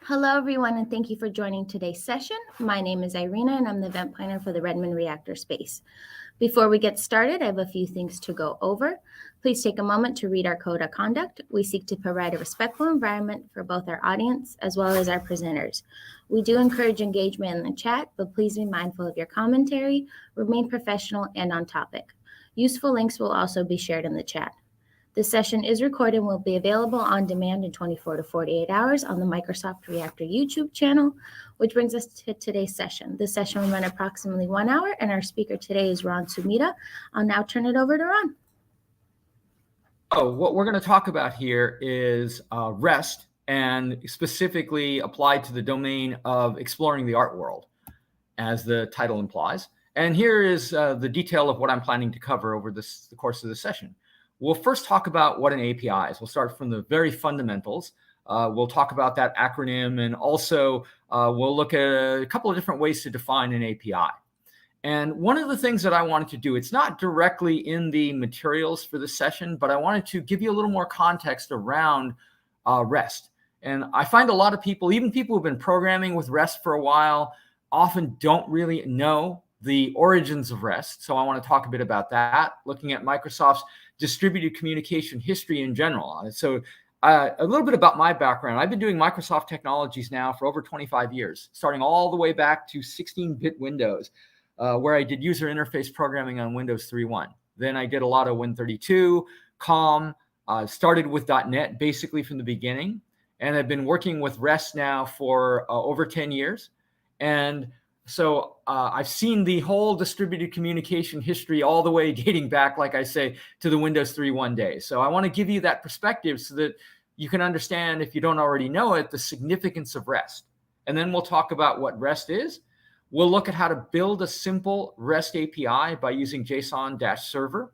Hello, everyone, and thank you for joining today's session. My name is Irina, and I'm the event planner for the Redmond Reactor space. Before we get started, I have a few things to go over. Please take a moment to read our code of conduct. We seek to provide a respectful environment for both our audience as well as our presenters. We do encourage engagement in the chat, but please be mindful of your commentary, remain professional and on topic. Useful links will also be shared in the chat. This session is recorded and will be available on demand in 24 to 48 hours on the Microsoft Reactor YouTube channel, which brings us to today's session. This session will run approximately 1 hour, and our speaker today is Ron Sumida. I'll now turn it over to Ron. What we're going to talk about here is REST, and specifically applied to the domain of exploring the art world, as the title implies. And here is the detail of what I'm planning to cover over the course of the session. We'll first talk about what an API is. We'll start from the very fundamentals. We'll talk about that acronym, and also we'll look at a couple of different ways to define an API. And one of the things that I wanted to do, it's not directly in the materials for this session, but I wanted to give you a little more context around REST. And I find a lot of people, even people who've been programming with REST for a while, often don't really know the origins of REST. So I want to talk a bit about that, looking at Microsoft's distributed communication history in general. So a little bit about my background. I've been doing Microsoft technologies now for over 25 years, starting all the way back to 16-bit Windows, where I did user interface programming on Windows 3.1. Then I did a lot of Win32, COM, started with .NET basically from the beginning, and I've been working with REST now for over 10 years. And so I've seen the whole distributed communication history all the way dating back, like I say, to the Windows 3.1 days. So I want to give you that perspective so that you can understand, if you don't already know it, the significance of REST. And then we'll talk about what REST is. We'll look at how to build a simple REST API by using JSON-server.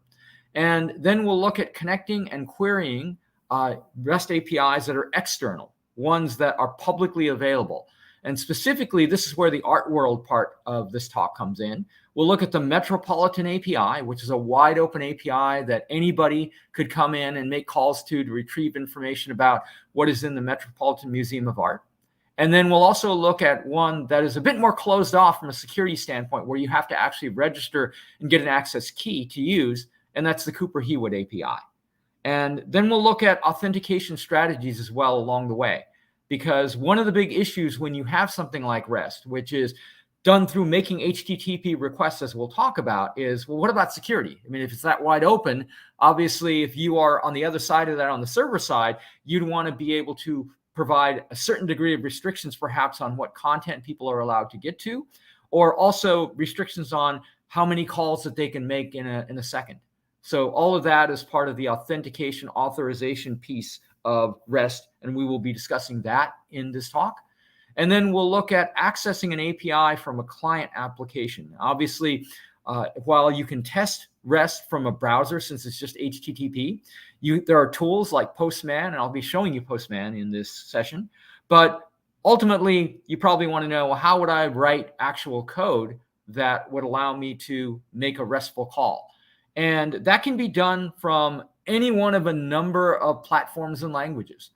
And then we'll look at connecting and querying REST APIs that are external, ones that are publicly available. And specifically, this is where the art world part of this talk comes in. We'll look at the Metropolitan API, which is a wide open API that anybody could come in and make calls to retrieve information about what is in the Metropolitan Museum of Art. And then we'll also look at one that is a bit more closed off from a security standpoint, where you have to actually register and get an access key to use, and that's the Cooper Hewitt API. And then we'll look at authentication strategies as well along the way. Because one of the big issues when you have something like REST, which is done through making HTTP requests, as we'll talk about, is, well, what about security? I mean, if it's that wide open, obviously, if you are on the other side of that, on the server side, you'd want to be able to provide a certain degree of restrictions, perhaps, on what content people are allowed to get to, or also restrictions on how many calls that they can make in a second. So all of that is part of the authentication authorization piece of REST, and we will be discussing that in this talk. And then we'll look at accessing an API from a client application. Obviously, while you can test REST from a browser, since it's just HTTP, there are tools like Postman, and I'll be showing you Postman in this session. But ultimately, you probably want to know, well, how would I write actual code that would allow me to make a RESTful call? And that can be done from any one of a number of platforms and languages.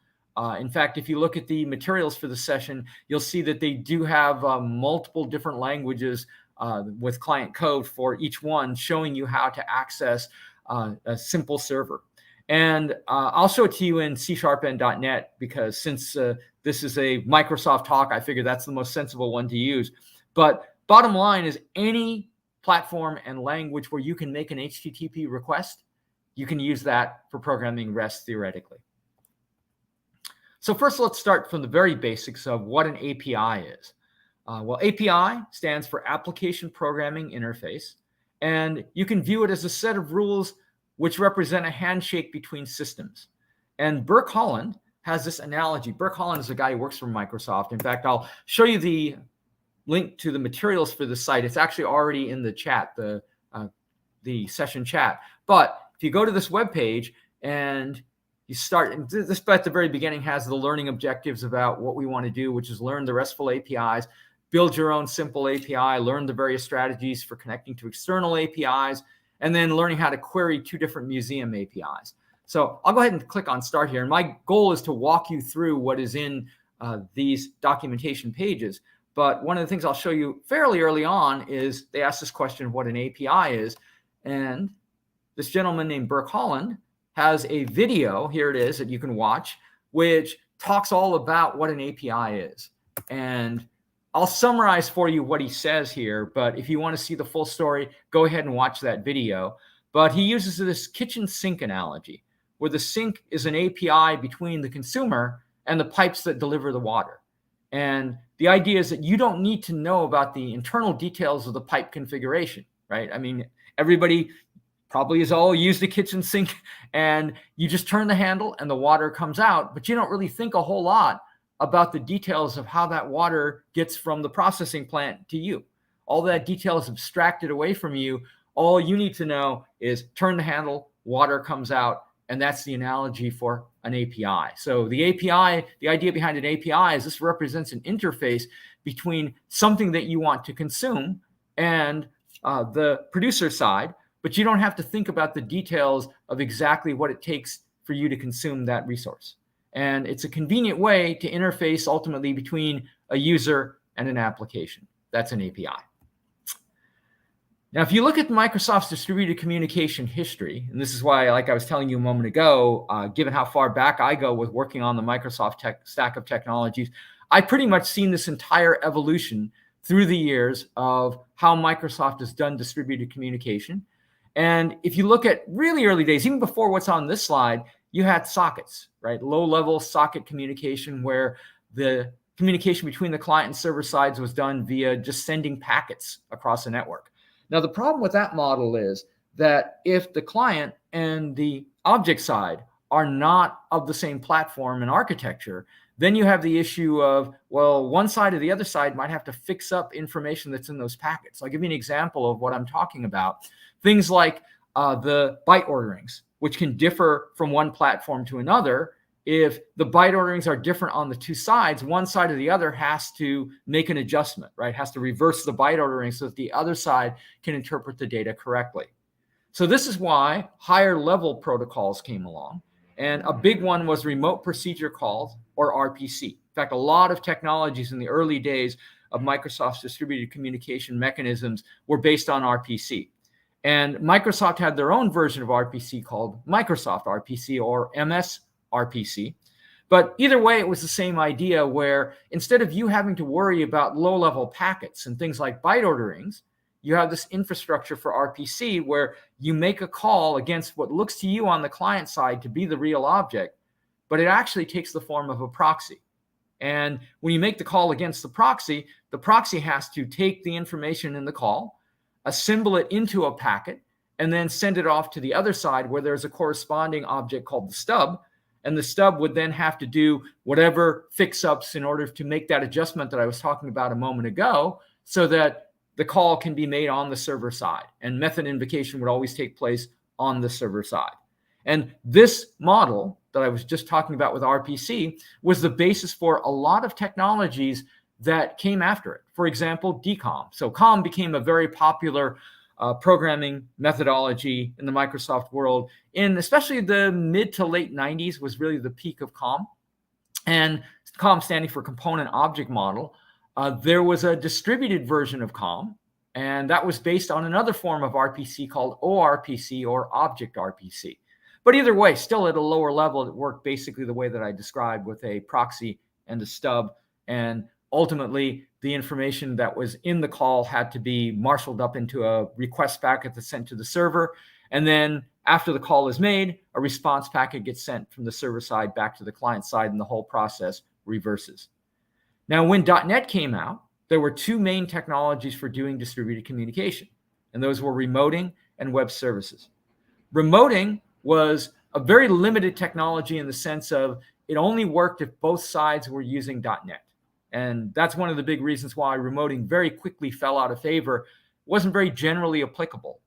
In fact, if you look at the materials for the session, you'll see that they do have multiple different languages with client code for each one, showing you how to access a simple server. And I'll show it to you in C# and .NET, because since this is a Microsoft talk, I figure that's the most sensible one to use. But bottom line is, any platform and language where you can make an HTTP request, you can use that for programming REST theoretically. So first, let's start from the very basics of what an API is. Well, API stands for Application Programming Interface, and you can view it as a set of rules which represent a handshake between systems. And Burke Holland has this analogy. Burke Holland is a guy who works for Microsoft. In fact, I'll show you the link to the materials for the site. It's actually already in the chat, the session chat. But if you go to this web page and you start, and this at the very beginning has the learning objectives about what we want to do, which is learn the RESTful APIs, build your own simple API, learn the various strategies for connecting to external APIs, and then learning how to query 2 different museum APIs. So I'll go ahead and click on start here. And my goal is to walk you through what is in these documentation pages. But one of the things I'll show you fairly early on is they ask this question of what an API is. And this gentleman named Burke Holland has a video, here it is, that you can watch, which talks all about what an API is. And I'll summarize for you what he says here, but if you want to see the full story, go ahead and watch that video. But he uses this kitchen sink analogy, where the sink is an API between the consumer and the pipes that deliver the water. And the idea is that you don't need to know about the internal details of the pipe configuration, right? I mean, everybody probably has all used a kitchen sink, and you just turn the handle and the water comes out, but you don't really think a whole lot about the details of how that water gets from the processing plant to you. All that detail is abstracted away from you. All you need to know is turn the handle, water comes out, and that's the analogy for an API. So the API, the idea behind an API is this represents an interface between something that you want to consume and the producer side, but you don't have to think about the details of exactly what it takes for you to consume that resource. And it's a convenient way to interface ultimately between a user and an application. That's an API. Now, if you look at Microsoft's distributed communication history, and this is why, like I was telling you a moment ago, given how far back I go with working on the Microsoft stack of technologies, I pretty much seen this entire evolution through the years of how Microsoft has done distributed communication. And if you look at really early days, even before what's on this slide, you had sockets, right? Low-level socket communication where the communication between the client and server sides was done via just sending packets across the network. Now, the problem with that model is that if the client and the object side are not of the same platform and architecture, then you have the issue of, well, one side or the other side might have to fix up information that's in those packets. I'll give you an example of what I'm talking about. Things like the byte orderings, which can differ from one platform to another. If the byte orderings are different on the two sides, one side or the other has to make an adjustment, right? Has to reverse the byte ordering so that the other side can interpret the data correctly. So this is why higher level protocols came along. And a big one was remote procedure calls, or RPC. In fact, a lot of technologies in the early days of Microsoft's distributed communication mechanisms were based on RPC. And Microsoft had their own version of RPC called Microsoft RPC, or MS RPC. But either way, it was the same idea where instead of you having to worry about low-level packets and things like byte orderings, you have this infrastructure for RPC where you make a call against what looks to you on the client side to be the real object, but it actually takes the form of a proxy. And when you make the call against the proxy has to take the information in the call, assemble it into a packet, and then send it off to the other side where there's a corresponding object called the stub. And the stub would then have to do whatever fix-ups in order to make that adjustment that I was talking about a moment ago so that the call can be made on the server side. And method invocation would always take place on the server side. And this model that I was just talking about with RPC was the basis for a lot of technologies that came after it. For example, DCOM. So COM became a very popular programming methodology in the Microsoft world, in especially the mid to late 90s was really the peak of COM. And COM standing for Component Object Model. There was a distributed version of COM, and that was based on another form of RPC called ORPC, or Object RPC. But either way, still at a lower level, it worked basically the way that I described with a proxy and a stub. And ultimately, the information that was in the call had to be marshaled up into a request packet that's sent to the server. And then after the call is made, a response packet gets sent from the server side back to the client side, and the whole process reverses. Now, when .NET came out, there were two main technologies for doing distributed communication, and those were remoting and web services. Remoting was a very limited technology in the sense of it only worked if both sides were using .NET. And that's one of the big reasons why remoting very quickly fell out of favor. It wasn't very generally applicable.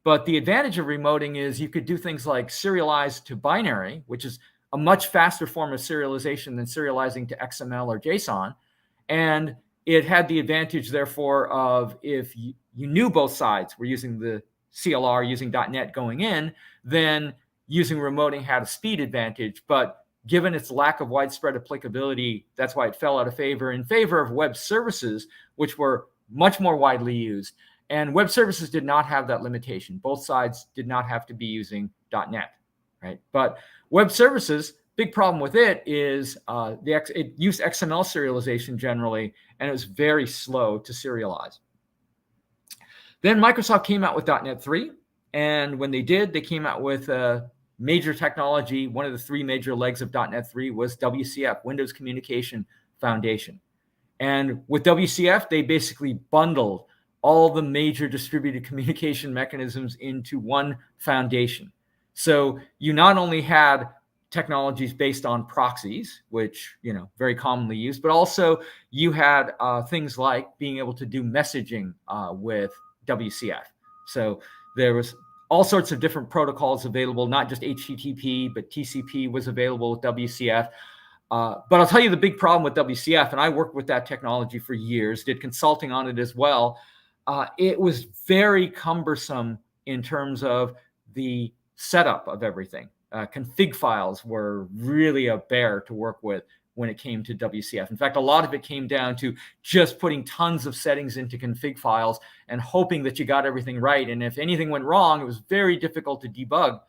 But the advantage of remoting is you could do things like serialize to binary, which is a much faster form of serialization than serializing to XML or JSON. And it had the advantage, therefore, of if you knew both sides were using the CLR, using .NET going in, then using remoting had a speed advantage. But given its lack of widespread applicability, that's why it fell out of favor in favor of web services, which were much more widely used. And web services did not have that limitation. Both sides did not have to be using .NET, right? But web services, big problem with it is it used XML serialization generally, and it was very slow to serialize. Then Microsoft came out with .NET 3, and when they did, they came out with a major technology. One of the three major legs of .NET 3 was WCF, Windows Communication Foundation. And with WCF, they basically bundled all the major distributed communication mechanisms into one foundation. So you not only had technologies based on proxies, which, very commonly used, but also you had things like being able to do messaging with WCF. So there was all sorts of different protocols available, not just HTTP, but TCP was available with WCF. But I'll tell you the big problem with WCF, and I worked with that technology for years, did consulting on it as well. It was very cumbersome in terms of the setup of everything. Config files were really a bear to work with when it came to WCF. In fact, a lot of it came down to just putting tons of settings into config files and hoping that you got everything right. And if anything went wrong, it was very difficult to debug,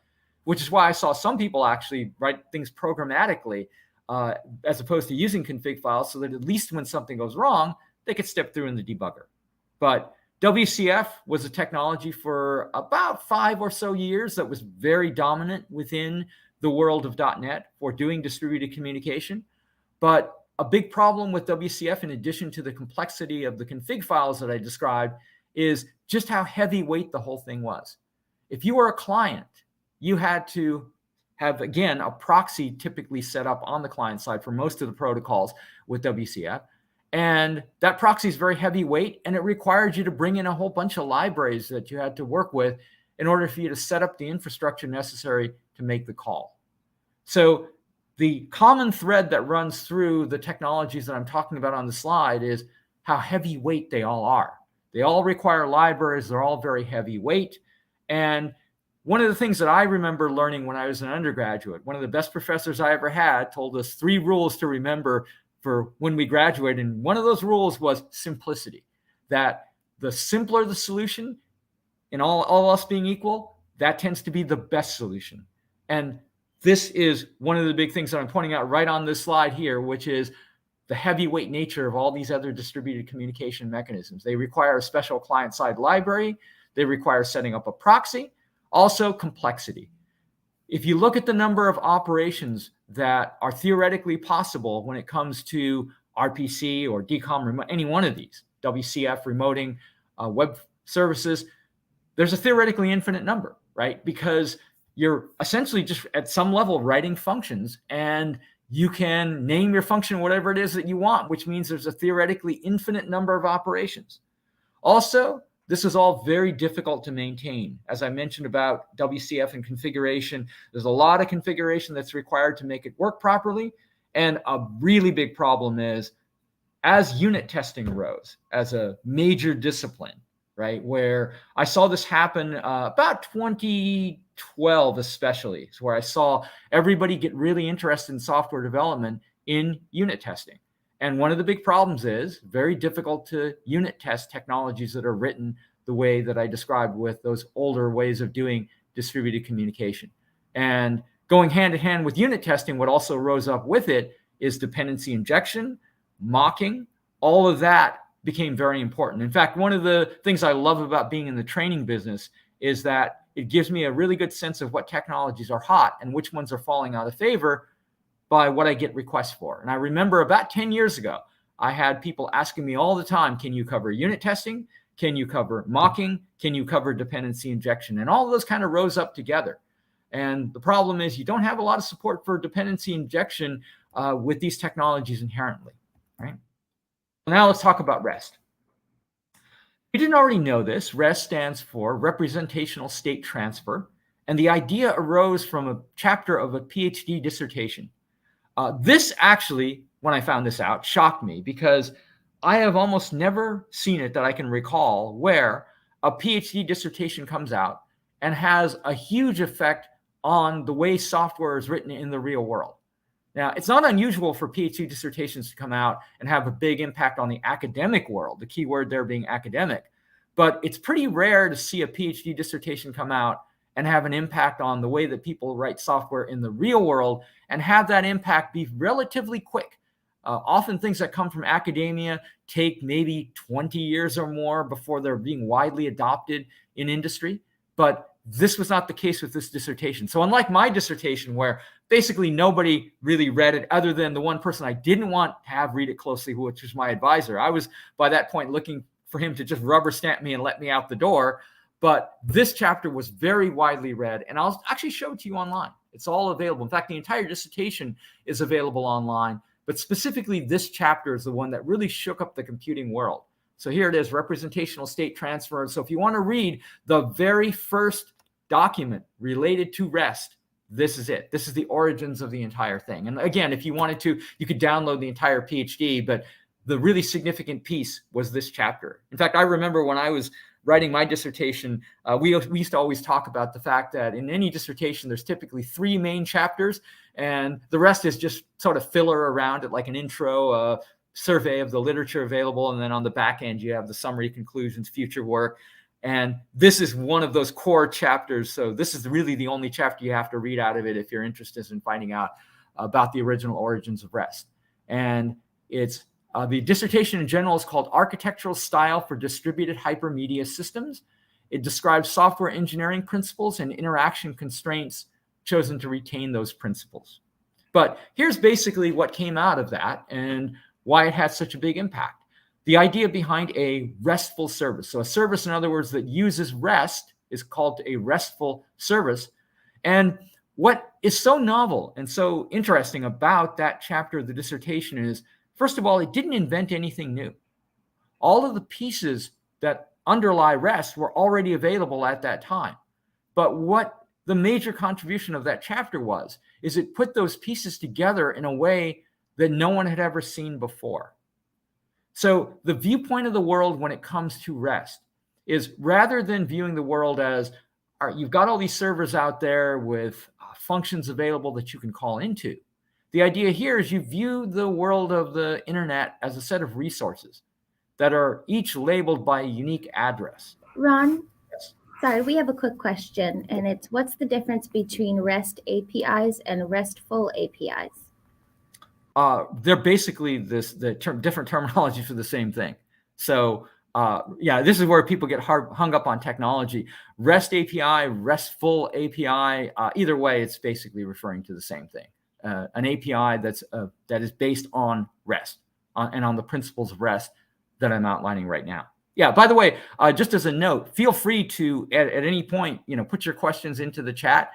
which is why I saw some people actually write things programmatically as opposed to using config files, so that at least when something goes wrong, they could step through in the debugger. But WCF was a technology for about 5 or so years that was very dominant within the world of .NET for doing distributed communication. But a big problem with WCF, in addition to the complexity of the config files that I described, is just how heavyweight the whole thing was. If you were a client, you had to have, again, a proxy typically set up on the client side for most of the protocols with WCF. And that proxy is very heavyweight, and it required you to bring in a whole bunch of libraries that you had to work with in order for you to set up the infrastructure necessary to make the call. So the common thread that runs through the technologies that I'm talking about on the slide is how heavyweight they all are. They all require libraries. They're all very heavyweight. And one of the things that I remember learning when I was an undergraduate, one of the best professors I ever had told us 3 rules to remember for when we graduated. And one of those rules was simplicity, that the simpler the solution, and all else being equal, that tends to be the best solution. And this is one of the big things that I'm pointing out right on this slide here, which is the heavyweight nature of all these other distributed communication mechanisms. They require a special client-side library. They require setting up a proxy. Also, complexity. If you look at the number of operations that are theoretically possible when it comes to RPC or DCOM, any one of these, WCF, remoting, web services, there's a theoretically infinite number, right? Because you're essentially just at some level writing functions, and you can name your function whatever it is that you want, which means there's a theoretically infinite number of operations. Also, this is all very difficult to maintain. As I mentioned about WCF and configuration, there's a lot of configuration that's required to make it work properly. And a really big problem is, as unit testing arose as a major discipline, right, where I saw this happen about 2012 especially, where I saw everybody get really interested in software development in unit testing. And one of the big problems is very difficult to unit test technologies that are written the way that I described with those older ways of doing distributed communication. And going hand in hand with unit testing, what also rose up with it is dependency injection, mocking. All of that became very important. In fact, one of the things I love about being in the training business is that it gives me a really good sense of what technologies are hot and which ones are falling out of favor by what I get requests for. And I remember about 10 years ago, I had people asking me all the time, can you cover unit testing? Can you cover mocking? Can you cover dependency injection? And all of those kind of rose up together. And the problem is you don't have a lot of support for dependency injection with these technologies inherently, right? Now let's talk about REST. If you didn't already know this, REST stands for Representational State Transfer. And the idea arose from a chapter of a PhD dissertation. This actually, when I found this out, shocked me because I have almost never seen it that I can recall where a PhD dissertation comes out and has a huge effect on the way software is written in the real world. Now, it's not unusual for PhD dissertations to come out and have a big impact on the academic world, the key word there being academic. But it's pretty rare to see a PhD dissertation come out and have an impact on the way that people write software in the real world, and have that impact be relatively quick. Often things that come from academia take maybe 20 years or more before they're being widely adopted in industry. But this was not the case with this dissertation. So unlike my dissertation, where basically nobody really read it other than the one person I didn't want to have read it closely, which was my advisor. I was by that point looking for him to just rubber stamp me and let me out the door. But this chapter was very widely read, and I'll actually show it to you online. It's all available. In fact, the entire dissertation is available online, but specifically this chapter is the one that really shook up the computing world. So here it is, representational state transfer. So if you want to read the very first document related to REST, this is it. This is the origins of the entire thing. And again, if you wanted to, you could download the entire PhD, but the really significant piece was this chapter. In fact, I remember when I was writing my dissertation, we used to always talk about the fact that in any dissertation, there's typically 3 main chapters, and the rest is just sort of filler around it, like an intro, survey of the literature available, and then on the back end, you have the summary, conclusions, future work. And this is one of those core chapters. So this is really the only chapter you have to read out of it if you're interested in finding out about the original origins of REST. And it's the dissertation in general is called Architectural Style for Distributed Hypermedia Systems. It describes software engineering principles and interaction constraints chosen to retain those principles. But here's basically what came out of that and why it had such a big impact. The idea behind a RESTful service. So a service, in other words, that uses REST is called a RESTful service. And what is so novel and so interesting about that chapter of the dissertation is, first of all, it didn't invent anything new. All of the pieces that underlie REST were already available at that time. But what the major contribution of that chapter was, is it put those pieces together in a way that no one had ever seen before. So the viewpoint of the world when it comes to REST is, rather than viewing the world as, all right, you've got all these servers out there with functions available that you can call into. The idea here is you view the world of the internet as a set of resources that are each labeled by a unique address. Ron, Yes. sorry, we have a quick question, and it's, what's the difference between REST APIs and RESTful APIs? They're basically different terminology for the same thing. So yeah, this is where people get hung up on technology. REST API, RESTful API, either way, it's basically referring to the same thing. An API that is based on REST and on the principles of REST that I'm outlining right now. Yeah, by the way, just as a note, feel free to, at any point, put your questions into the chat,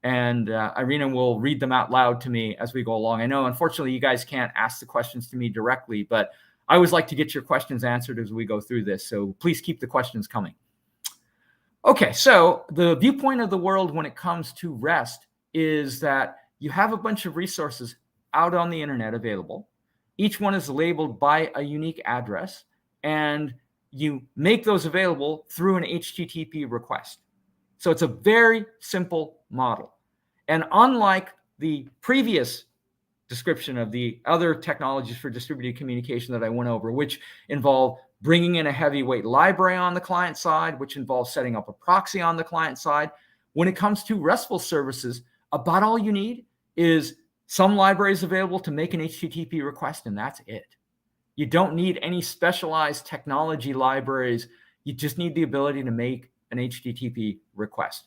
and Irina will read them out loud to me as we go along. I know, unfortunately, you guys can't ask the questions to me directly, but I always like to get your questions answered as we go through this. So please keep the questions coming. Okay, so the viewpoint of the world when it comes to REST is that you have a bunch of resources out on the internet available. Each one is labeled by a unique address, and you make those available through an HTTP request. So it's a very simple model. And unlike the previous description of the other technologies for distributed communication that I went over, which involve bringing in a heavyweight library on the client side, which involves setting up a proxy on the client side, when it comes to RESTful services, about all you need is some libraries available to make an HTTP request, and that's it. You don't need any specialized technology libraries. You just need the ability to make an HTTP request.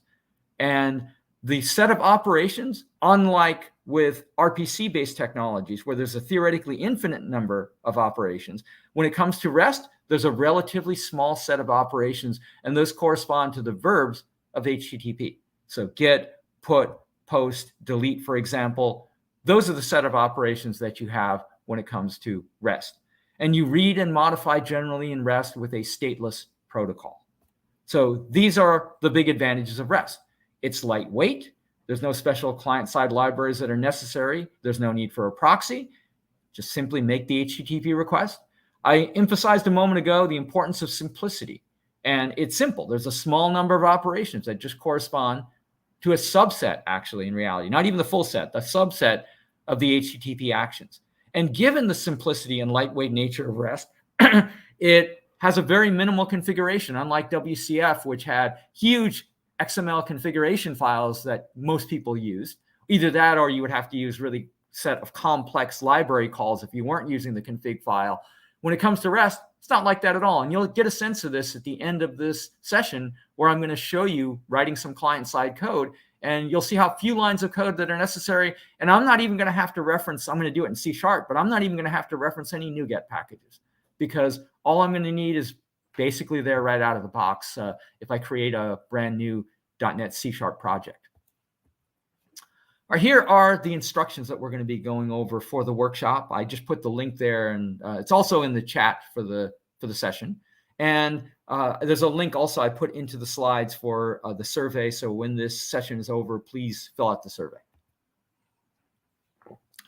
And the set of operations, unlike with RPC-based technologies, where there's a theoretically infinite number of operations, when it comes to REST, there's a relatively small set of operations, and those correspond to the verbs of HTTP. So get, put, post, delete, for example, those are the set of operations that you have when it comes to REST. And you read and modify generally in REST with a stateless protocol. So these are the big advantages of REST. It's lightweight. There's no special client-side libraries that are necessary. There's no need for a proxy. Just simply make the HTTP request. I emphasized a moment ago the importance of simplicity. And it's simple. There's a small number of operations that just correspond to a subset, actually, in reality. Not even the full set, the subset of the HTTP actions. And given the simplicity and lightweight nature of REST, it has a very minimal configuration, unlike WCF, which had huge XML configuration files that most people used. Either that, or you would have to use really set of complex library calls if you weren't using the config file. When it comes to REST, it's not like that at all. And you'll get a sense of this at the end of this session, where I'm going to show you writing some client-side code, and you'll see how few lines of code that are necessary. And I'm not even going to have to reference, I'm going to do it in C#, but I'm not even going to have to reference any NuGet packages, because all I'm going to need is basically there right out of the box if I create a brand new .NET C# project. All right, here are the instructions that we're going to be going over for the workshop. I just put the link there, and it's also in the chat for the session. And there's a link also I put into the slides for the survey. So when this session is over, please fill out the survey.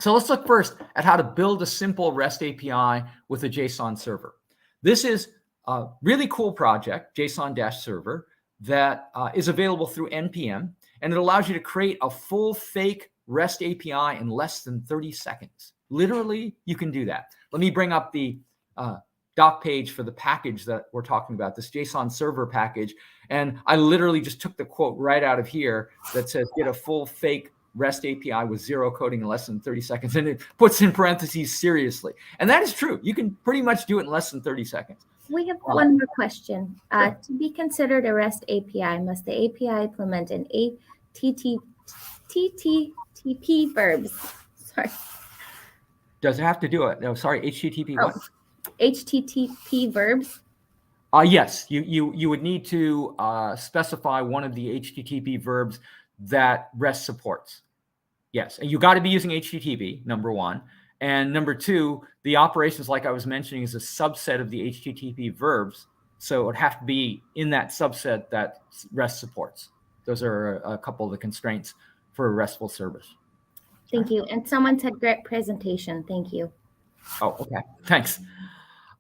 So let's look first at how to build a simple REST API with a JSON server. This is a really cool project, JSON-server, that is available through NPM. And it allows you to create a full fake REST API in less than 30 seconds. Literally, you can do that. Let me bring up the doc page for the package that we're talking about, this JSON server package. And I literally just took the quote right out of here that says, get a full fake REST API with zero coding in less than 30 seconds. And it puts in parentheses, seriously. And that is true. You can pretty much do it in less than 30 seconds. We have one more question. Sure. To be considered a REST API, must the API implement an HTTP verbs? Sorry. Does it have to do it? No, sorry, HTTP what? HTTP verbs? Yes, you would need to specify one of the HTTP verbs that REST supports. Yes, and you got to be using HTTP, number one. And number two, the operations, like I was mentioning, is a subset of the HTTP verbs. So it would have to be in that subset that REST supports. Those are a couple of the constraints for a RESTful service. Thank you. And someone said great presentation. Thank you. Oh, okay. Thanks.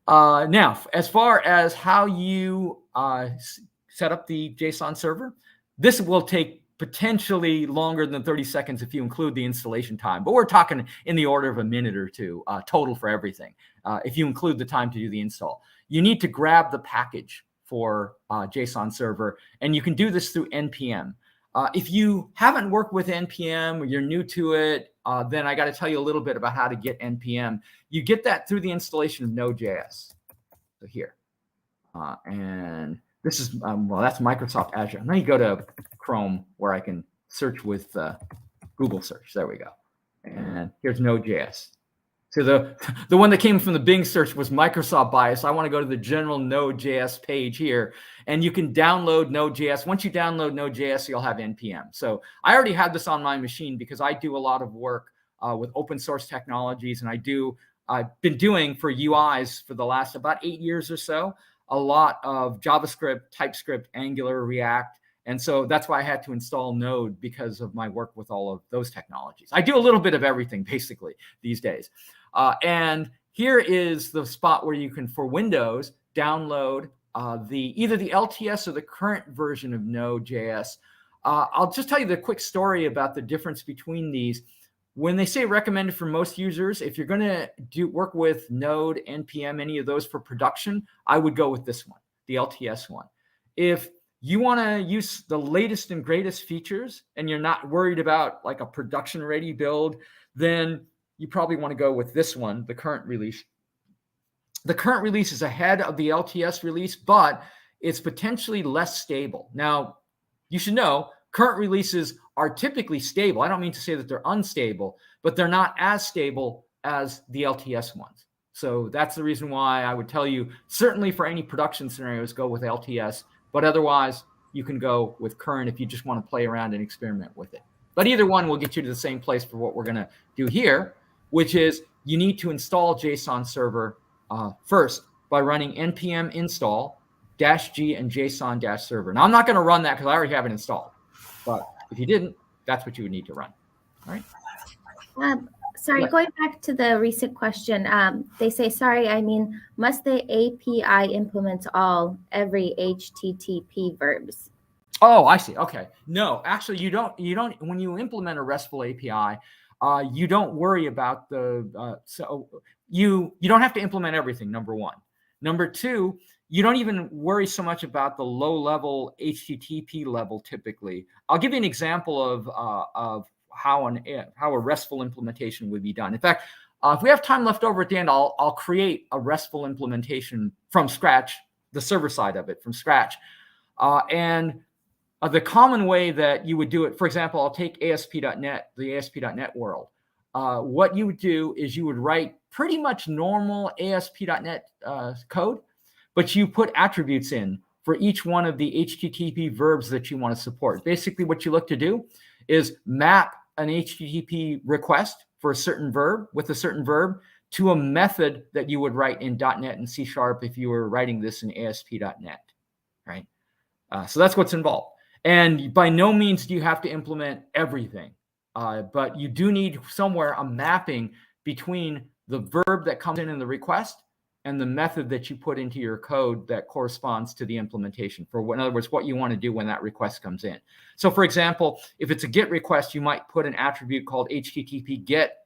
Now, as far as how you set up the JSON server, this will take potentially longer than 30 seconds if you include the installation time. But we're talking in the order of a minute or two total for everything, if you include the time to do the install. You need to grab the package for JSON server, and you can do this through NPM. If you haven't worked with NPM or you're new to it, then I got to tell you a little bit about how to get NPM. You get that through the installation of Node.js. So here. And this is, well, that's Microsoft Azure. Now you go to Chrome where I can search with Google search. There we go. And here's Node.js. So the one that came from the Bing search was Microsoft bias. I want to go to the general Node.js page here, and you can download Node.js. Once you download Node.js, you'll have NPM. So I already had this on my machine because I do a lot of work with open source technologies, and I've been doing for UIs for the last about 8 years or so, a lot of JavaScript, TypeScript, Angular, React. And so that's why I had to install Node, because of my work with all of those technologies. I do a little bit of everything basically these days. And here is the spot where you can, for Windows, download either the LTS or the current version of Node.js. I'll just tell you the quick story about the difference between these. When they say recommended for most users, if you're going to work with Node, NPM, any of those for production, I would go with this one, the LTS one. If you want to use the latest and greatest features and you're not worried about like a production ready build, then you probably want to go with this one, the current release. The current release is ahead of the LTS release, but it's potentially less stable. Now, you should know current releases are typically stable. I don't mean to say that they're unstable, but they're not as stable as the LTS ones. So that's the reason why I would tell you, certainly for any production scenarios, go with LTS, but otherwise you can go with current if you just want to play around and experiment with it. But either one will get you to the same place for what we're going to do here, which is you need to install JSON server first by running npm install -g and JSON-server. Now, I'm not going to run that because I already have it installed. But if you didn't, that's what you would need to run. All right. Sorry, going back to the recent question, they say, sorry, I mean, must the API implement every HTTP verbs? Oh, I see. Okay. No, actually, you don't. When you implement a RESTful API, you don't worry about so you don't have to implement everything, number one. Number two, you don't even worry so much about the low-level HTTP level typically. I'll give you an example of how a RESTful implementation would be done. In fact, if we have time left over at the end, I'll create a RESTful implementation from scratch, the server side of it from scratch. The common way that you would do it, for example, I'll take ASP.NET, the ASP.NET world. What you would do is you would write pretty much normal ASP.NET code, but you put attributes in for each one of the HTTP verbs that you want to support. Basically, what you look to do is map an HTTP request for a certain verb with a certain verb to a method that you would write in .NET and C# if you were writing this in ASP.NET, right? So that's what's involved. And by no means do you have to implement everything, but you do need somewhere a mapping between the verb that comes in the request and the method that you put into your code that corresponds to the implementation. In other words, what you want to do when that request comes in. So for example, if it's a GET request, you might put an attribute called HTTP GET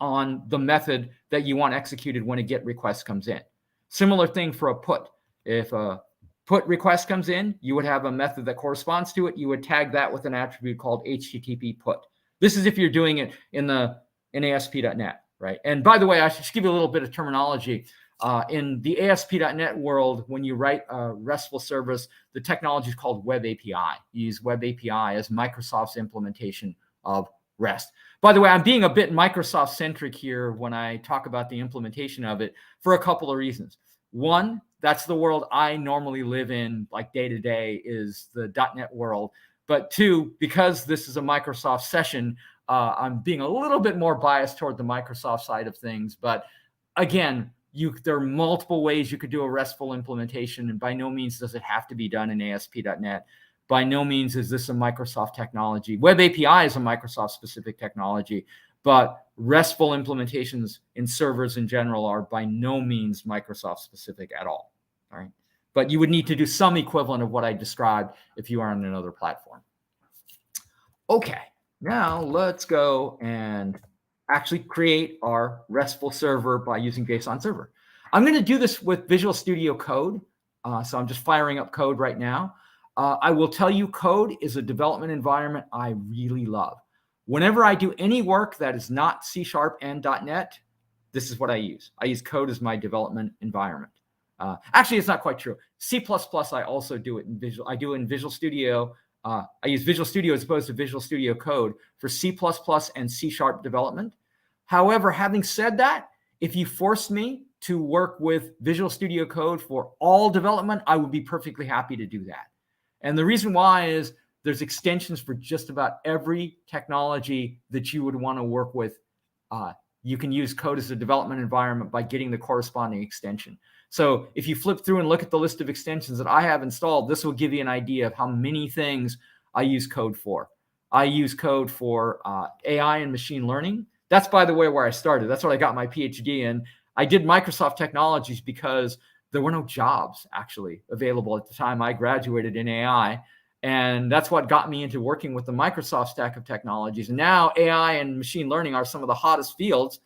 on the method that you want executed when a GET request comes in. Similar thing for a PUT. If a PUT request comes in, you would have a method that corresponds to it. You would tag that with an attribute called HTTP PUT. This is if you're doing it in ASP.NET, right? And by the way, I should just give you a little bit of terminology. In the ASP.NET world, when you write a RESTful service, the technology is called Web API. You use Web API as Microsoft's implementation of REST. By the way, I'm being a bit Microsoft-centric here when I talk about the implementation of it for a couple of reasons. One, that's the world I normally live in, like day to day, is the .NET world. But two, because this is a Microsoft session, I'm being a little bit more biased toward the Microsoft side of things. But again, there are multiple ways you could do a RESTful implementation, and by no means does it have to be done in ASP.NET. By no means is this a Microsoft technology. Web API is a Microsoft-specific technology, but RESTful implementations in servers in general are by no means Microsoft-specific at all. All right, but you would need to do some equivalent of what I described if you are on another platform. Okay, now let's go and actually create our RESTful server by using JSON server. I'm going to do this with Visual Studio Code, so I'm just firing up code right now. I will tell you, code is a development environment I really love. Whenever I do any work that is not C# and .NET, this is what I use. I use code as my development environment. Actually, it's not quite true. C++, I also do it in Visual. I do it in Visual Studio. I use Visual Studio as opposed to Visual Studio Code for C++ and C# development. However, having said that, if you forced me to work with Visual Studio Code for all development, I would be perfectly happy to do that. And the reason why is there's extensions for just about every technology that you would want to work with. You can use code as a development environment by getting the corresponding extension. So if you flip through and look at the list of extensions that I have installed, this will give you an idea of how many things I use code for. I use code for AI and machine learning. That's, by the way, where I started. That's what I got my PhD in. I did Microsoft Technologies because there were no jobs actually available at the time I graduated in AI. And that's what got me into working with the Microsoft stack of technologies. And now AI and machine learning are some of the hottest fields.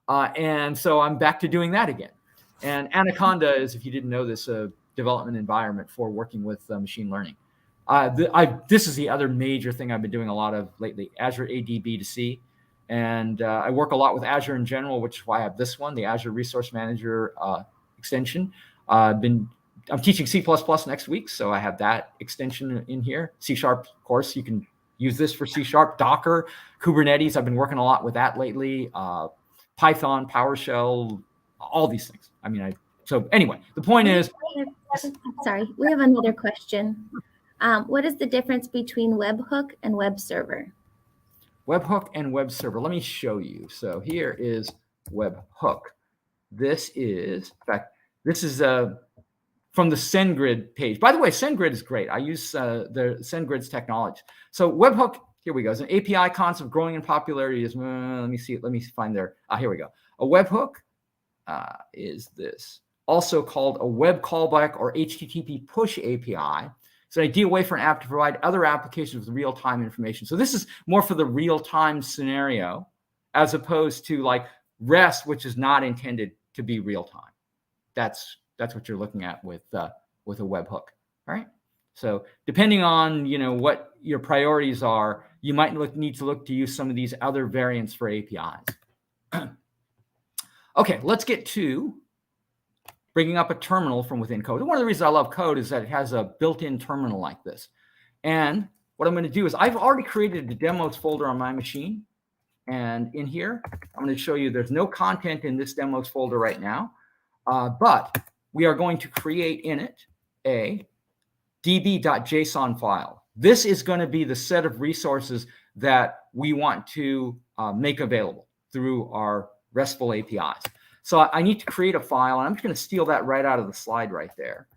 And so I'm back to doing that again. And Anaconda is, if you didn't know this, a development environment for working with machine learning. This is the other major thing I've been doing a lot of lately, Azure AD B2C. And I work a lot with Azure in general, which is why I have this one, the Azure Resource Manager extension. I'm teaching C++ next week, so I have that extension in here. C#, of course, you can use this for C#, Docker, Kubernetes. I've been working a lot with that lately. Python, PowerShell, all these things. I mean, so anyway, the point is. Sorry, we have another question. What is the difference between Webhook and web server? Webhook and web server. Let me show you. So here is Webhook. This is, in fact, this is from the SendGrid page. By the way, SendGrid is great. I use the SendGrid's technology. So Webhook, here we go. It's an API concept growing in popularity. Let me see. Let me find there. Here we go. A webhook is this, also called a web callback or HTTP push API. It's an ideal way for an app to provide other applications with real-time information. So this is more for the real-time scenario, as opposed to like REST, which is not intended to be real time. That's what you're looking at with a webhook. All right. So depending on what your priorities are, you might need to look to use some of these other variants for APIs. Okay, let's get to bringing up a terminal from within code. And one of the reasons I love code is that it has a built-in terminal like this. And what I'm going to do is I've already created the demos folder on my machine. And in here, I'm going to show you there's no content in this demos folder right now. But we are going to create in it a db.json file. This is going to be the set of resources that we want to make available through our RESTful APIs. So I need to create a file, and I'm just going to steal that right out of the slide right there,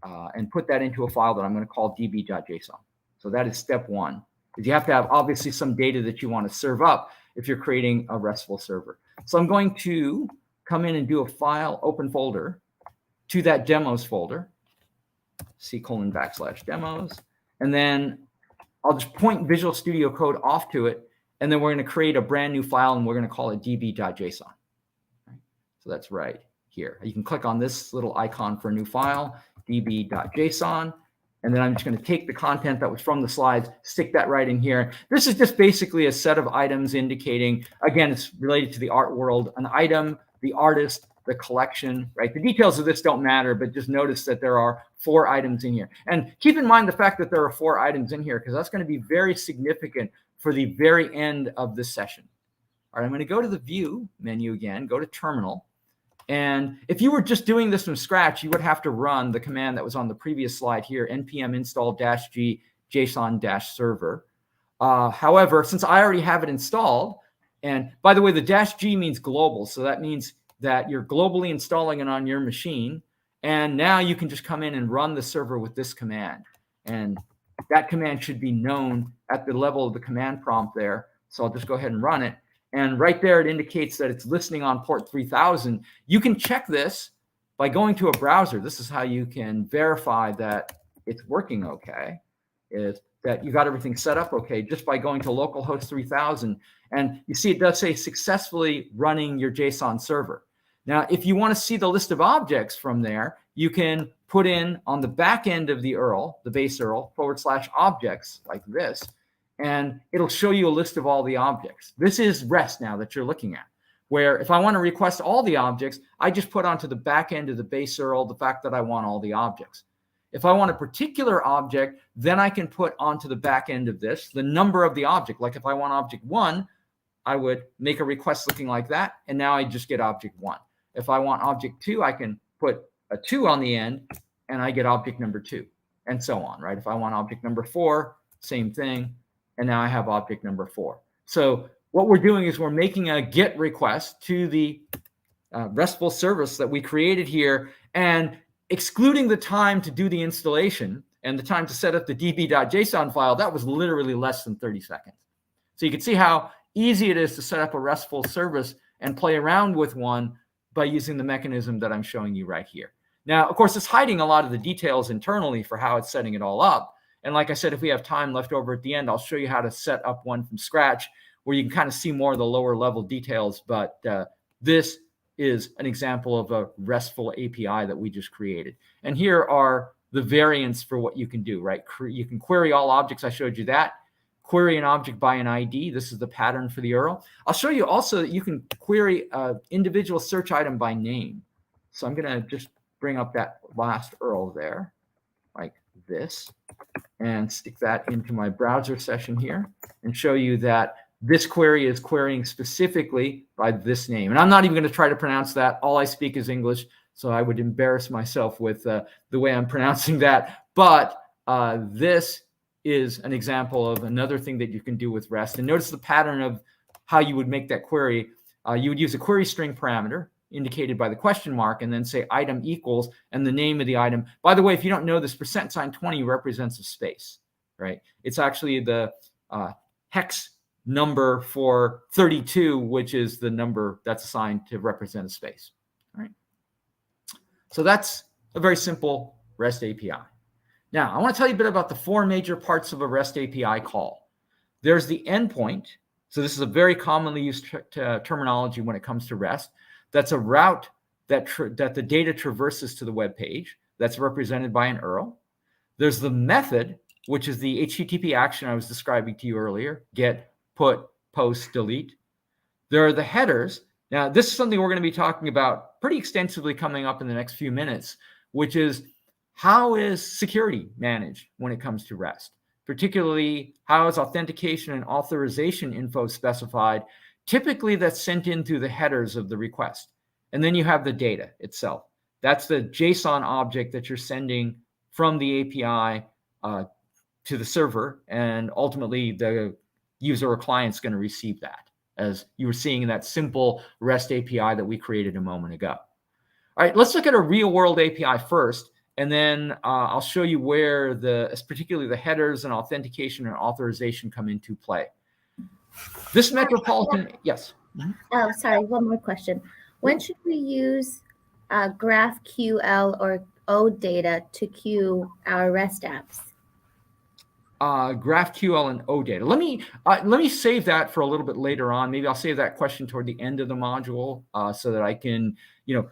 and put that into a file that I'm going to call db.json. So that is step one. Because you have to have obviously some data that you want to serve up if you're creating a RESTful server. So I'm going to come in and do a file open folder to that demos folder, C:\demos, and then I'll just point Visual Studio Code off to it, and then we're going to create a brand new file, and we're going to call it db.json. So that's right here. You can click on this little icon for a new file, db.json, and then I'm just going to take the content that was from the slides, stick that right in here. This is just basically a set of items indicating, again, it's related to the art world, an item, the artist, the collection, right? The details of this don't matter, but just notice that there are 4 items in here. And keep in mind the fact that there are 4 items in here, because that's going to be very significant for the very end of this session. All right, I'm going to go to the View menu again, go to Terminal. And if you were just doing this from scratch, you would have to run the command that was on the previous slide here, npm install -g json-server. However, since I already have it installed, and by the way, the -g means global, so that means that you're globally installing it on your machine, and now you can just come in and run the server with this command. And that command should be known at the level of the command prompt there. So I'll just go ahead and run it. And right there, it indicates that it's listening on port 3000. You can check this by going to a browser. This is how you can verify that it's working okay, is that you got everything set up okay, just by going to localhost 3000. And you see it does say successfully running your JSON server. Now, if you want to see the list of objects from there, you can put in on the back end of the URL, the base URL, /objects like this, and it'll show you a list of all the objects. This is REST now that you're looking at, where if I want to request all the objects, I just put onto the back end of the base URL the fact that I want all the objects. If I want a particular object, then I can put onto the back end of this the number of the object. Like if I want object 1, I would make a request looking like that, and now I just get object 1. If I want object 2, I can put a 2 on the end, and I get object number 2, and so on, right? If I want object number 4, same thing, and now I have object number 4. So what we're doing is we're making a GET request to the RESTful service that we created here, and excluding the time to do the installation and the time to set up the db.json file, that was literally less than 30 seconds. So you can see how easy it is to set up a RESTful service and play around with one by using the mechanism that I'm showing you right here. Now, of course, it's hiding a lot of the details internally for how it's setting it all up. And like I said, if we have time left over at the end, I'll show you how to set up one from scratch where you can kind of see more of the lower level details. But this is an example of a RESTful API that we just created. And here are the variants for what you can do, right? You can query all objects. I showed you that. Query an object by an ID. This is the pattern for the URL. I'll show you also that you can query an individual search item by name. So I'm going to just bring up that last URL there, like this, and stick that into my browser session here and show you that this query is querying specifically by this name. And I'm not even going to try to pronounce that. All I speak is English, so I would embarrass myself with the way I'm pronouncing that. But this is an example of another thing that you can do with REST. And notice the pattern of how you would make that query. You would use a query string parameter indicated by the question mark and then say item equals and the name of the item. By the way, if you don't know this, %20 represents a space, right? It's actually the hex number for 32, which is the number that's assigned to represent a space. All right. So that's a very simple REST API. Now, I want to tell you a bit about the 4 major parts of a REST API call. There's the endpoint. So this is a very commonly used terminology when it comes to REST. That's a route that the data traverses to the web page. That's represented by an URL. There's the method, which is the HTTP action I was describing to you earlier: get, put, post, delete. There are the headers. Now, this is something we're going to be talking about pretty extensively coming up in the next few minutes, which is how is security managed when it comes to REST? Particularly, how is authentication and authorization info specified? Typically, that's sent in through the headers of the request. And then you have the data itself. That's the JSON object that you're sending from the API to the server, and ultimately the user or client's going to receive that, as you were seeing in that simple REST API that we created a moment ago. All right, let's look at a real-world API first, and then I'll show you where particularly the headers and authentication and authorization come into play. This Metropolitan, yes? Oh, sorry, one more question. When should we use GraphQL or OData to queue our REST apps? GraphQL and OData. Let me save that for a little bit later on. Maybe I'll save that question toward the end of the module so that I can,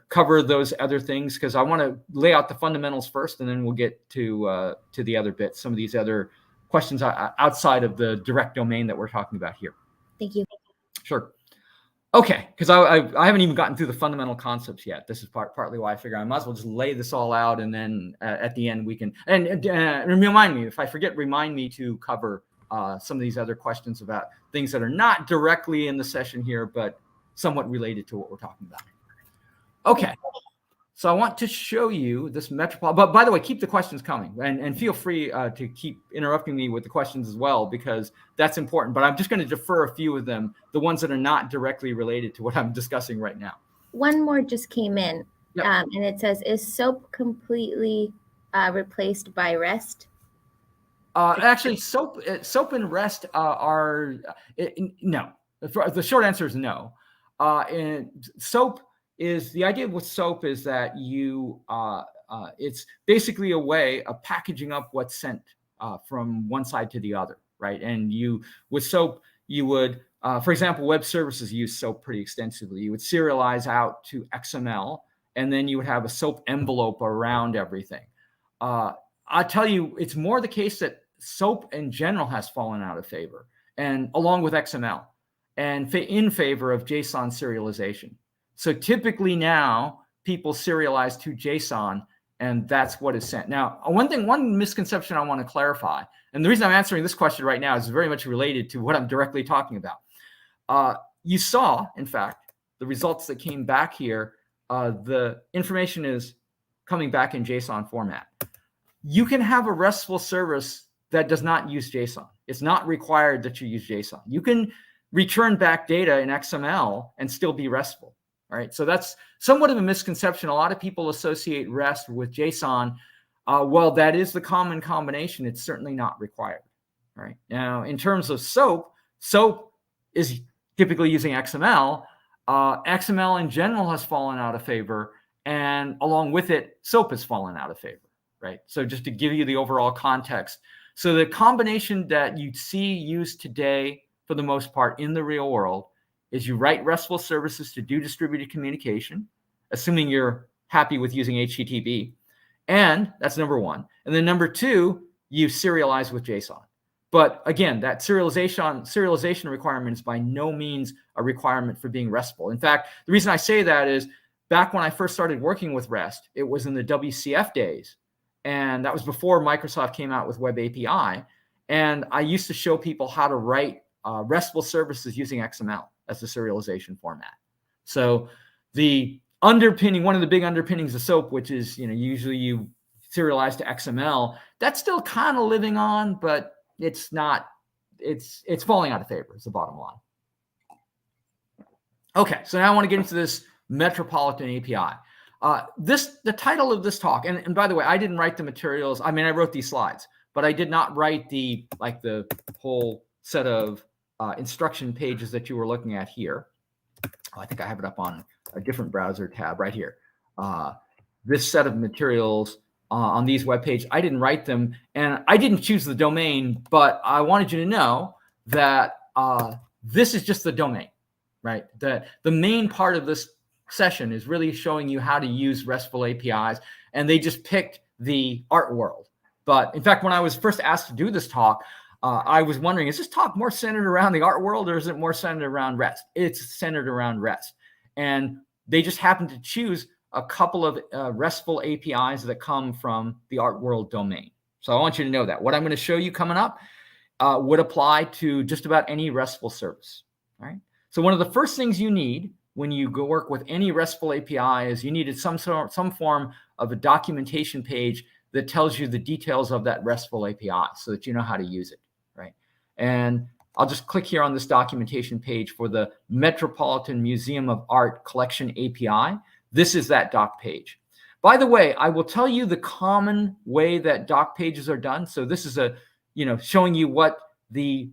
cover those other things, because I want to lay out the fundamentals first, and then we'll get to the other bits, some of these other questions outside of the direct domain that we're talking about here. Thank you. Sure. Okay, because I haven't even gotten through the fundamental concepts yet. This is partly why I figure I might as well just lay this all out, and then at the end we can, and remind me, if I forget, remind me to cover some of these other questions about things that are not directly in the session here, but somewhat related to what we're talking about. Okay, so I want to show you this Metropolitan, but by the way, keep the questions coming, and feel free to keep interrupting me with the questions as well, because that's important, but I'm just going to defer a few of them, the ones that are not directly related to what I'm discussing right now. One more just came in, Yep. And it says, is SOAP completely replaced by REST? Actually, SOAP and REST are no. The short answer is no. And SOAP is, the idea with SOAP is that it's basically a way of packaging up what's sent from one side to the other, right? And with SOAP, you would, for example, web services use SOAP pretty extensively. You would serialize out to XML, and then you would have a SOAP envelope around everything. I'll tell you, it's more the case that SOAP in general has fallen out of favor, and along with XML, and in favor of JSON serialization. So typically now people serialize to JSON, and that's what is sent. Now, one misconception I want to clarify, and the reason I'm answering this question right now is very much related to what I'm directly talking about. You saw, in fact, the results that came back here. The information is coming back in JSON format. You can have a RESTful service that does not use JSON. It's not required that you use JSON. You can return back data in XML and still be RESTful. All right, so that's somewhat of a misconception. A lot of people associate REST with JSON. Well, that is the common combination. It's certainly not required. All right, now in terms of SOAP, SOAP is typically using XML. XML in general has fallen out of favor, and along with it, SOAP has fallen out of favor. Right, so just to give you the overall context. So the combination that you see used today, for the most part, in the real world, is you write RESTful services to do distributed communication, assuming you're happy with using HTTP. And that's number one. And then number two, you serialize with JSON. But again, that serialization requirement is by no means a requirement for being RESTful. In fact, the reason I say that is back when I first started working with REST, it was in the WCF days. And that was before Microsoft came out with Web API. And I used to show people how to write RESTful services using XML as the serialization format. So the underpinning, one of the big underpinnings of SOAP, which is, usually you serialize to XML, that's still kind of living on, but it's not, it's falling out of favor is the bottom line. Okay, so now I want to get into this Metropolitan API. The title of this talk, and by the way, I didn't write the materials. I mean, I wrote these slides, but I did not write the whole set of instruction pages that you were looking at here. I think I have it up on a different browser tab right here. This set of materials on these web pages, I didn't write them, and I didn't choose the domain, but I wanted you to know that this is just the domain, right? The main part of this session is really showing you how to use RESTful APIs, and they just picked the art world. But in fact, when I was first asked to do this talk, I was wondering, is this talk more centered around the art world, or is it more centered around REST? It's centered around REST. And they just happened to choose a couple of RESTful APIs that come from the art world domain. So I want you to know that. What I'm going to show you coming up would apply to just about any RESTful service. All right. So one of the first things you need when you go work with any RESTful API is you needed some form of a documentation page that tells you the details of that RESTful API so that you know how to use it, right? And I'll just click here on this documentation page for the Metropolitan Museum of Art Collection API. This is that doc page. By the way, I will tell you the common way that doc pages are done. So this is showing you what the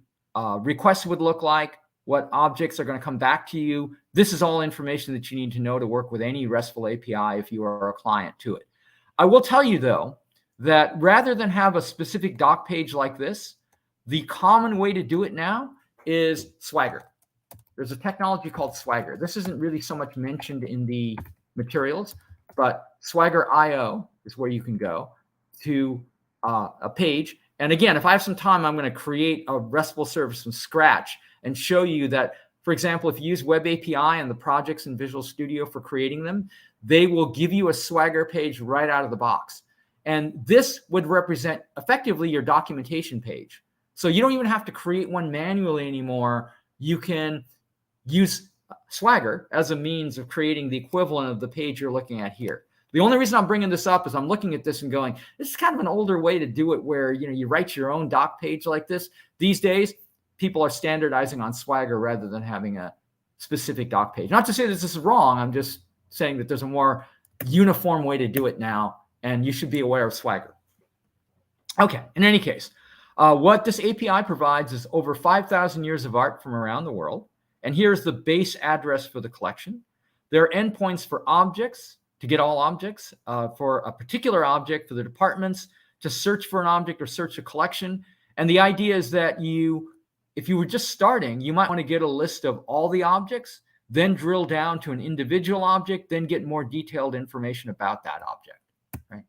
request would look like, what objects are going to come back to you. This is all information that you need to know to work with any RESTful API if you are a client to it. I will tell you, though, that rather than have a specific doc page like this, the common way to do it now is Swagger. There's a technology called Swagger. This isn't really so much mentioned in the materials, but Swagger.io is where you can go to a page. And again, if I have some time, I'm going to create a RESTful service from scratch and show you that, for example, if you use Web API and the projects in Visual Studio for creating them, they will give you a Swagger page right out of the box. And this would represent effectively your documentation page. So you don't even have to create one manually anymore. You can use Swagger as a means of creating the equivalent of the page you're looking at here. The only reason I'm bringing this up is I'm looking at this and going, this is kind of an older way to do it where you write your own doc page like this. These days, people are standardizing on Swagger rather than having a specific doc page. Not to say that this is wrong. I'm just saying that there's a more uniform way to do it now, and you should be aware of Swagger. Okay, in any case, what this API provides is over 5,000 years of art from around the world. And here's the base address for the collection. There are endpoints for objects, to get all objects, for a particular object, for the departments, to search for an object or search a collection. And the idea is that if you were just starting, you might want to get a list of all the objects, then drill down to an individual object, then get more detailed information about that object, right?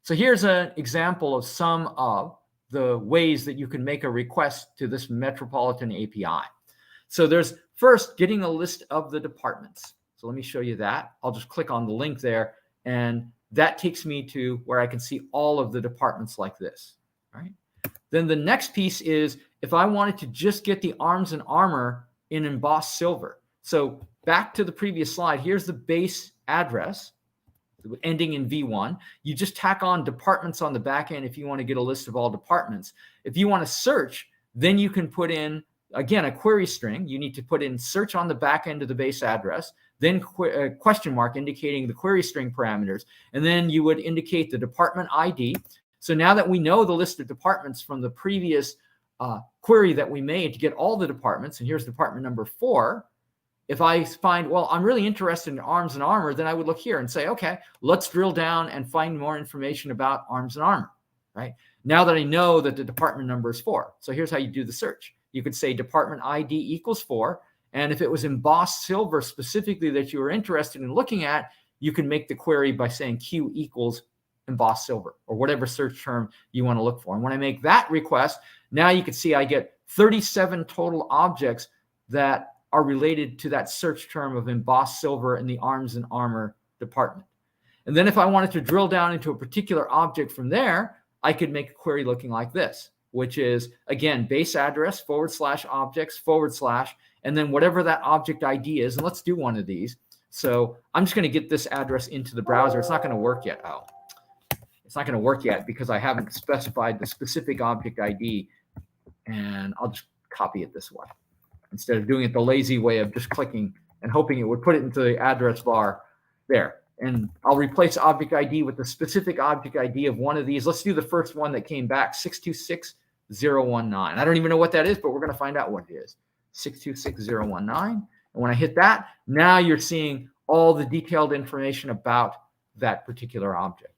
So here's an example of some of the ways that you can make a request to this Metropolitan API. So there's first getting a list of the departments. So let me show you that. I'll just click on the link there, and that takes me to where I can see all of the departments like this, right? Then the next piece is if I wanted to just get the arms and armor in embossed silver. So back to the previous slide, here's the base address ending in V1. You just tack on departments on the back end if you want to get a list of all departments. If you want to search, then you can put in, again, a query string. You need to put in search on the back end of the base address, then question mark indicating the query string parameters, and then you would indicate the department ID. So now that we know the list of departments from the previous query that we made to get all the departments, and here's department number 4, if I find, well, I'm really interested in arms and armor, then I would look here and say, okay, let's drill down and find more information about arms and armor, right? Now that I know that the department number is 4. So here's how you do the search. You could say department ID equals 4. And if it was embossed silver specifically that you were interested in looking at, you can make the query by saying Q equals embossed silver or whatever search term you want to look for. And when I make that request, now you can see I get 37 total objects that are related to that search term of embossed silver in the arms and armor department. And then if I wanted to drill down into a particular object from there, I could make a query looking like this, which is, again, base address / objects / and then whatever that object ID is. And let's do one of these. So I'm just going to get this address into the browser. It's not going to work yet. Oh, it's not going to work yet because I haven't specified the specific object ID. And I'll just copy it this way instead of doing it the lazy way of just clicking and hoping it would put it into the address bar there. And I'll replace object ID with the specific object ID of one of these. Let's do the first one that came back, 626019. I don't even know what that is, but we're going to find out what it is. 626019. And when I hit that, now you're seeing all the detailed information about that particular object.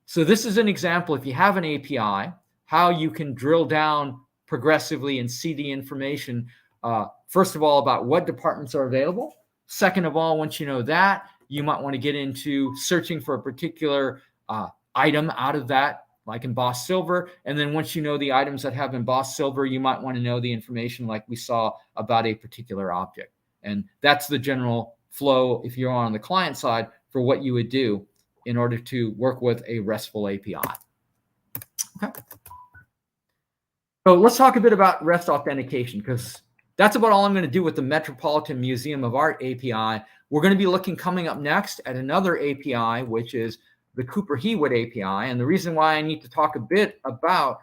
So this is an example, if you have an API, how you can drill down progressively and see the information first of all, about what departments are available. Second of all, once you know that, you might want to get into searching for a particular item out of that, like embossed silver. And then once you know the items that have embossed silver, you might want to know the information like we saw about a particular object. And that's the general flow, if you're on the client side, for what you would do in order to work with a RESTful API. Okay. So let's talk a bit about REST authentication, because that's about all I'm going to do with the Metropolitan Museum of Art API. We're going to be looking coming up next at another API, which is the Cooper Hewitt API. And the reason why I need to talk a bit about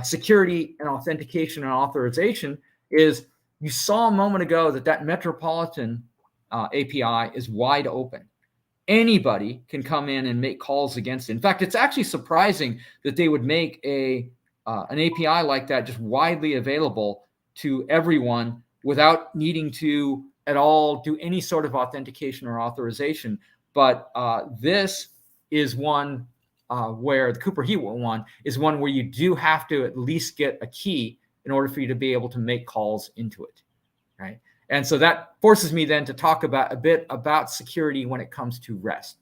security and authentication and authorization is you saw a moment ago that Metropolitan API is wide open. Anybody can come in and make calls against it. In fact, it's actually surprising that they would make an API like that just widely available to everyone without needing to at all do any sort of authentication or authorization. But this is one where the Cooper Hewitt one is one where you do have to at least get a key in order for you to be able to make calls into it, right? And so that forces me then to talk about a bit about security when it comes to REST.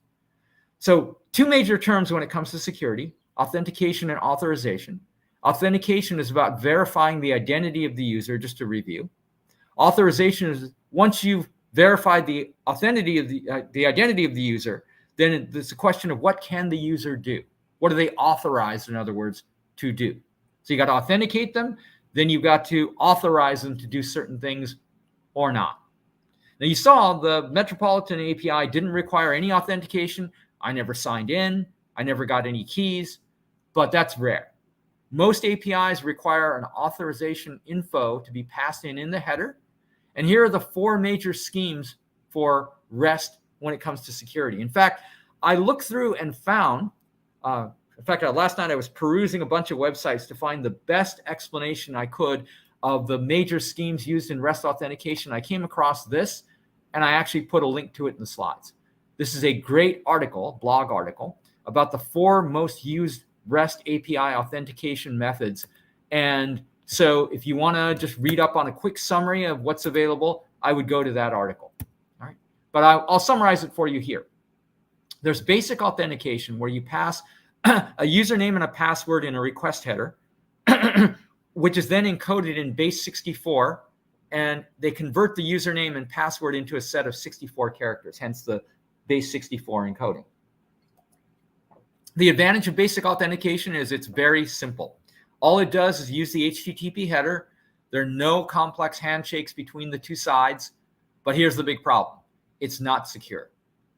So two major terms when it comes to security: authentication and authorization. Authentication is about verifying the identity of the user, just to review. Authorization is once you've verified the identity of the user, then it's a question of what can the user do? What are they authorized, in other words, to do? So you got to authenticate them, then you've got to authorize them to do certain things or not. Now you saw the Metropolitan API didn't require any authentication. I never signed in. I never got any keys, but that's rare. Most APIs require an authorization info to be passed in the header. And here are the four major schemes for REST when it comes to security. In fact, I looked through and found, last night I was perusing a bunch of websites to find the best explanation I could of the major schemes used in REST authentication. I came across this, and I actually put a link to it in the slides. This is a great article, blog article, about the four most used REST API authentication methods. And so if you want to just read up on a quick summary of what's available, I would go to that article. All right, but I'll summarize it for you here. There's basic authentication, where you pass a username and a password in a request header, which is then encoded in base 64, and they convert the username and password into a set of 64 characters, hence the base 64 encoding. The advantage of basic authentication is it's very simple. All it does is use the HTTP header. There are no complex handshakes between the two sides, but here's the big problem. It's not secure.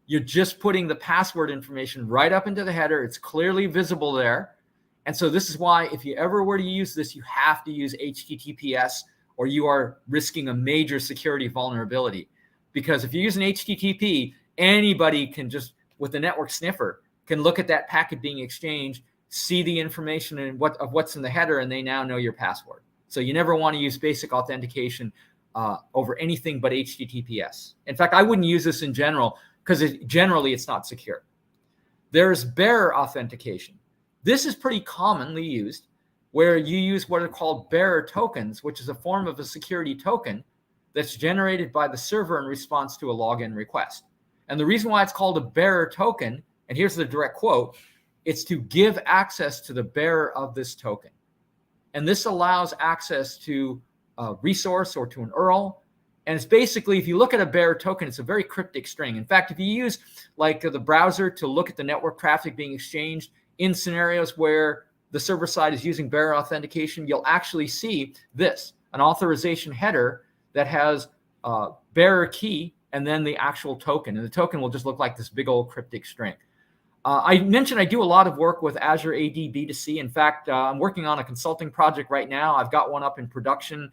You're just putting the password information right up into the header. It's clearly visible there. And so this is why if you ever were to use this, you have to use HTTPS, or you are risking a major security vulnerability. Because if you use an HTTP, anybody can just, with the network sniffer, can look at that packet being exchanged, see the information and what's in the header, and they now know your password. So you never want to use basic authentication over anything but HTTPS. In fact, I wouldn't use this in general, because generally it's not secure. There's bearer authentication. This is pretty commonly used, where you use what are called bearer tokens, which is a form of a security token that's generated by the server in response to a login request. And the reason why it's called a bearer token, and here's the direct quote, it's to give access to the bearer of this token. And this allows access to a resource or to an URL. And it's basically, if you look at a bearer token, it's a very cryptic string. In fact, if you use like the browser to look at the network traffic being exchanged in scenarios where the server side is using bearer authentication, you'll actually see this, an authorization header that has a bearer key and then the actual token. And the token will just look like this big old cryptic string. I mentioned I do a lot of work with Azure AD B2C. In fact, I'm working on a consulting project right now. I've got one up in production.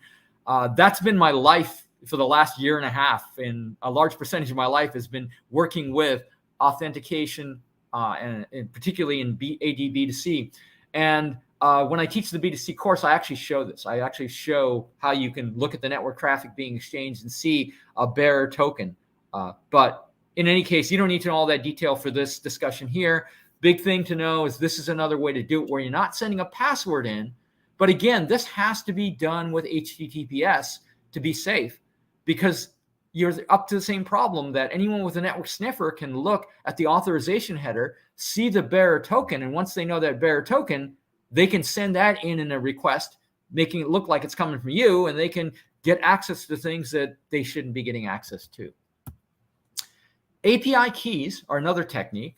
That's been my life for the last year and a half. And a large percentage of my life has been working with authentication, and particularly in AD B2C. And when I teach the B2C course, I actually show this. I actually show how you can look at the network traffic being exchanged and see a bearer token. But in any case, you don't need to know all that detail for this discussion here. Big thing to know is this is another way to do it where you're not sending a password in. But again, this has to be done with HTTPS to be safe, because you're up to the same problem that anyone with a network sniffer can look at the authorization header, see the bearer token, and once they know that bearer token, they can send that in a request, making it look like it's coming from you, and they can get access to things that they shouldn't be getting access to. API keys are another technique.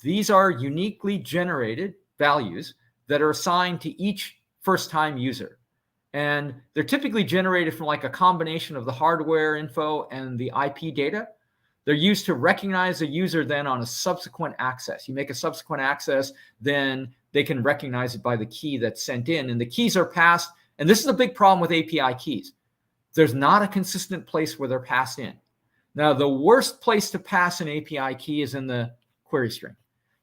These are uniquely generated values that are assigned to each first-time user. And they're typically generated from like a combination of the hardware info and the IP data. They're used to recognize a user then on a subsequent access. You make a subsequent access, then they can recognize it by the key that's sent in. And the keys are passed. And this is a big problem with API keys. There's not a consistent place where they're passed in. Now, the worst place to pass an API key is in the query string.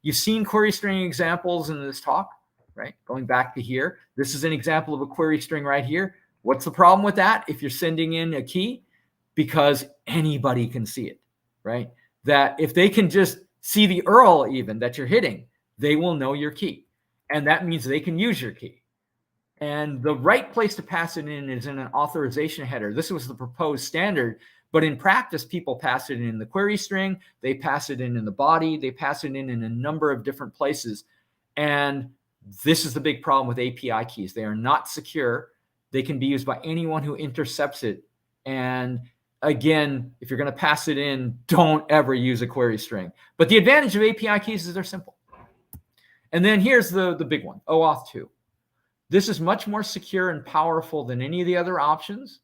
You've seen query string examples in this talk, right? Going back to here, this is an example of a query string right here. What's the problem with that? If you're sending in a key, because anybody can see it, right? That if they can just see the URL even that you're hitting, they will know your key. And that means they can use your key. And the right place to pass it in is in an authorization header. This was the proposed standard, but in practice, people pass it in the query string, they pass it in the body, they pass it in a number of different places. And this is the big problem with API keys. They are not secure. They can be used by anyone who intercepts it. And again, if you're going to pass it in, don't ever use a query string. But the advantage of API keys is they're simple. And then here's the big one, OAuth 2. This is much more secure and powerful than any of the other options.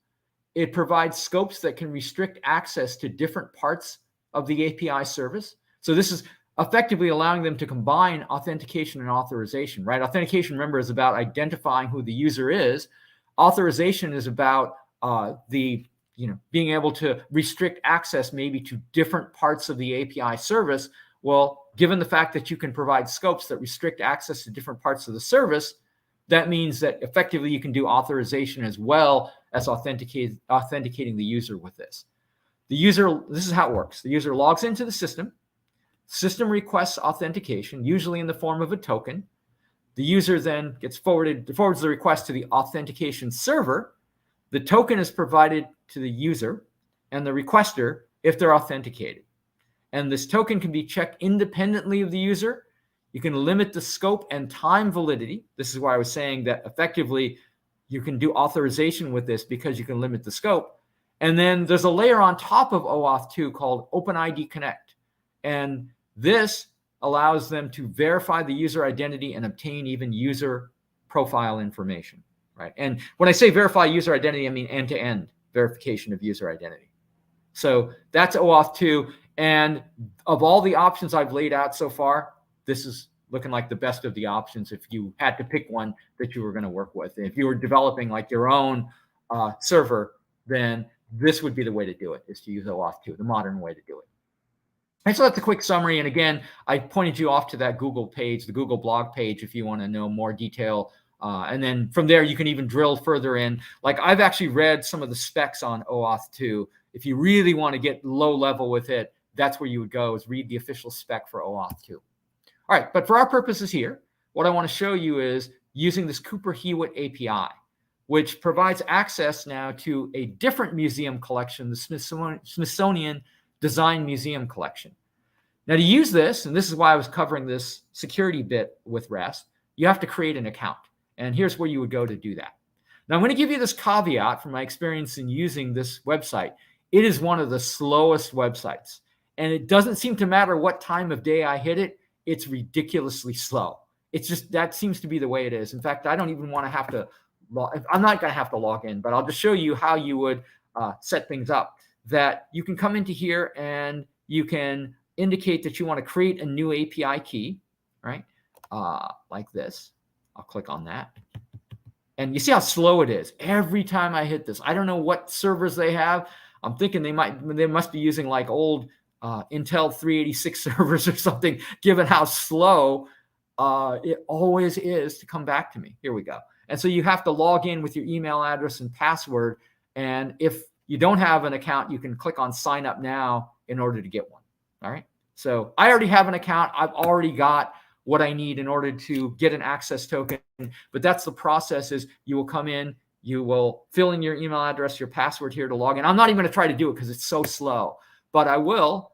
It provides scopes that can restrict access to different parts of the API service. So this is effectively allowing them to combine authentication and authorization, right? Authentication, remember, is about identifying who the user is. Authorization is about being able to restrict access maybe to different parts of the API service. Well, given the fact that you can provide scopes that restrict access to different parts of the service, that means that effectively you can do authorization as well as authenticating the user with this. This is how it works. The user logs into the system. System requests authentication, usually in the form of a token. The user then forwards the request to the authentication server. The token is provided to the user and the requester if they're authenticated. And this token can be checked independently of the user. You can limit the scope and time validity. This is why I was saying that effectively you can do authorization with this because you can limit the scope. And then there's a layer on top of OAuth 2 called OpenID Connect. And this allows them to verify the user identity and obtain even user profile information, right? And when I say verify user identity, I mean end-to-end verification of user identity. So that's OAuth 2. And of all the options I've laid out so far, this is looking like the best of the options if you had to pick one that you were going to work with. If you were developing like your own server, then this would be the way to do it, is to use OAuth 2, the modern way to do it. And so that's a quick summary. And again, I pointed you off to that Google page, the Google blog page, if you want to know more detail. And then from there, you can even drill further in. Like I've actually read some of the specs on OAuth 2. If you really want to get low level with it, that's where you would go, is read the official spec for OAuth 2. All right, but for our purposes here, what I want to show you is using this Cooper Hewitt API, which provides access now to a different museum collection, the Smithsonian Design Museum Collection. Now to use this, and this is why I was covering this security bit with REST, you have to create an account. And here's where you would go to do that. Now I'm going to give you this caveat from my experience in using this website. It is one of the slowest websites. And it doesn't seem to matter what time of day I hit it, it's ridiculously slow. It's just, that seems to be the way it is. In fact, I don't even want to have to, I'm not going to have to log in, but I'll just show you how you would set things up. That you can come into here and you can indicate that you want to create a new API key, right? Like this. I'll click on that. And you see how slow it is. Every time I hit this, I don't know what servers they have. I'm thinking they must be using like old Intel 386 servers or something, given how slow it always is to come back to me. Here we go. And so you have to log in with your email address and password. And if you don't have an account, you can click on sign up now in order to get one. All right. So I already have an account. I've already got what I need in order to get an access token. But that's the process, is you will come in, You will fill in your email address, your password here to log in. I'm not even going to try to do it because it's so slow, but I will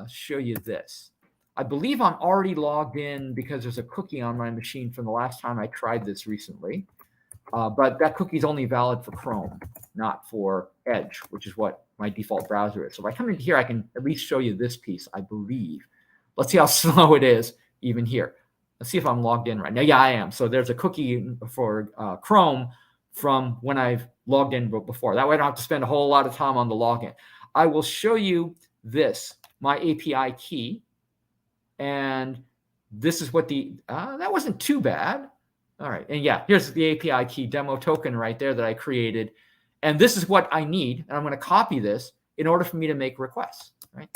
show you this. I believe I'm already logged in because there's a cookie on my machine from the last time I tried this recently. But that cookie is only valid for Chrome, not for Edge, which is what my default browser is. So if I come in here, I can at least show you this piece, I believe. Let's see how slow it is even here. Let's see if I'm logged in right now. Yeah, I am. So there's a cookie for Chrome from when I've logged in before. That way I don't have to spend a whole lot of time on the login. I will show you this, my API key. And this is what that wasn't too bad. All right. And yeah, here's the API key demo token right there that I created. And this is what I need. And I'm going to copy this in order for me to make requests, right?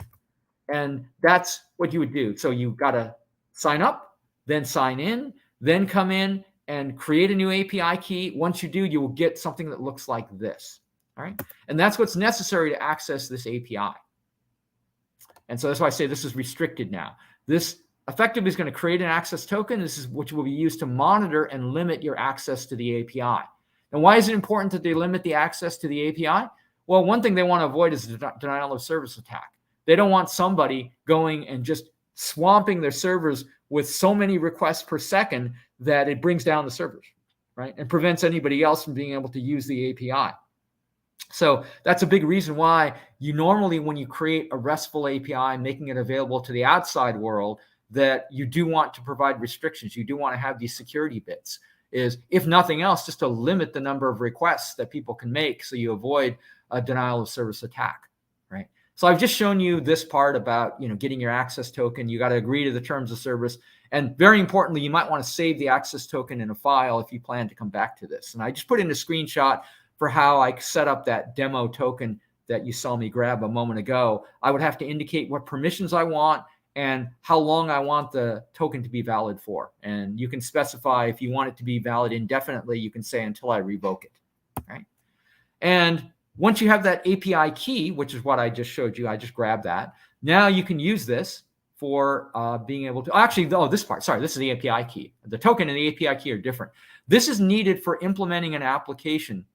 And that's what you would do. So you've got to sign up, then sign in, then come in and create a new API key. Once you do, you will get something that looks like this, all right? And that's what's necessary to access this API. And so that's why I say this is restricted now. This effectively is going to create an access token. This is which will be used to monitor and limit your access to the API. And why is it important that they limit the access to the API? Well, one thing they want to avoid is the denial of service attack. They don't want somebody going and just swamping their servers with so many requests per second that it brings down the servers, right? And prevents anybody else from being able to use the API. So that's a big reason why you normally, when you create a RESTful API, making it available to the outside world, that you do want to provide restrictions. You do want to have these security bits, is if nothing else, just to limit the number of requests that people can make so you avoid a denial of service attack, right? So I've just shown you this part about, getting your access token. You got to agree to the terms of service. And very importantly, you might want to save the access token in a file if you plan to come back to this. And I just put in a screenshot for how I set up that demo token that you saw me grab a moment ago. I would have to indicate what permissions I want and how long I want the token to be valid for. And you can specify if you want it to be valid indefinitely, you can say until I revoke it, right? And once you have that API key, which is what I just showed you, I just grabbed that. Now you can use this for being able to, this part, sorry, this is the API key. The token and the API key are different. This is needed for implementing an application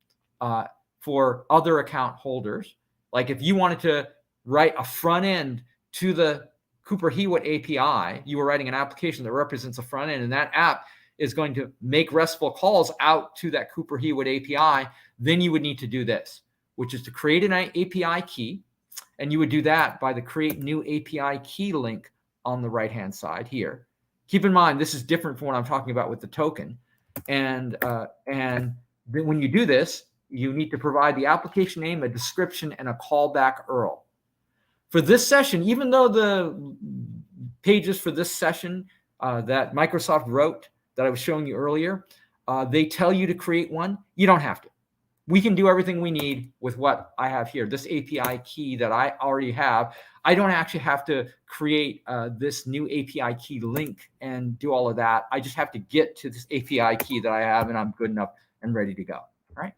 for other account holders. Like if you wanted to write a front end to the Cooper Hewitt API, you were writing an application that represents a front end, and that app is going to make RESTful calls out to that Cooper Hewitt API, then you would need to do this, which is to create an API key. And you would do that by the create new API key link on the right-hand side here. Keep in mind, this is different from what I'm talking about with the token. And then when you do this, you need to provide the application name, a description, and a callback URL. For this session, even though the pages for this session that Microsoft wrote that I was showing you earlier, they tell you to create one, you don't have to. We can do everything we need with what I have here, this API key that I already have. I don't actually have to create this new API key link and do all of that. I just have to get to this API key that I have, and I'm good enough and ready to go. All right.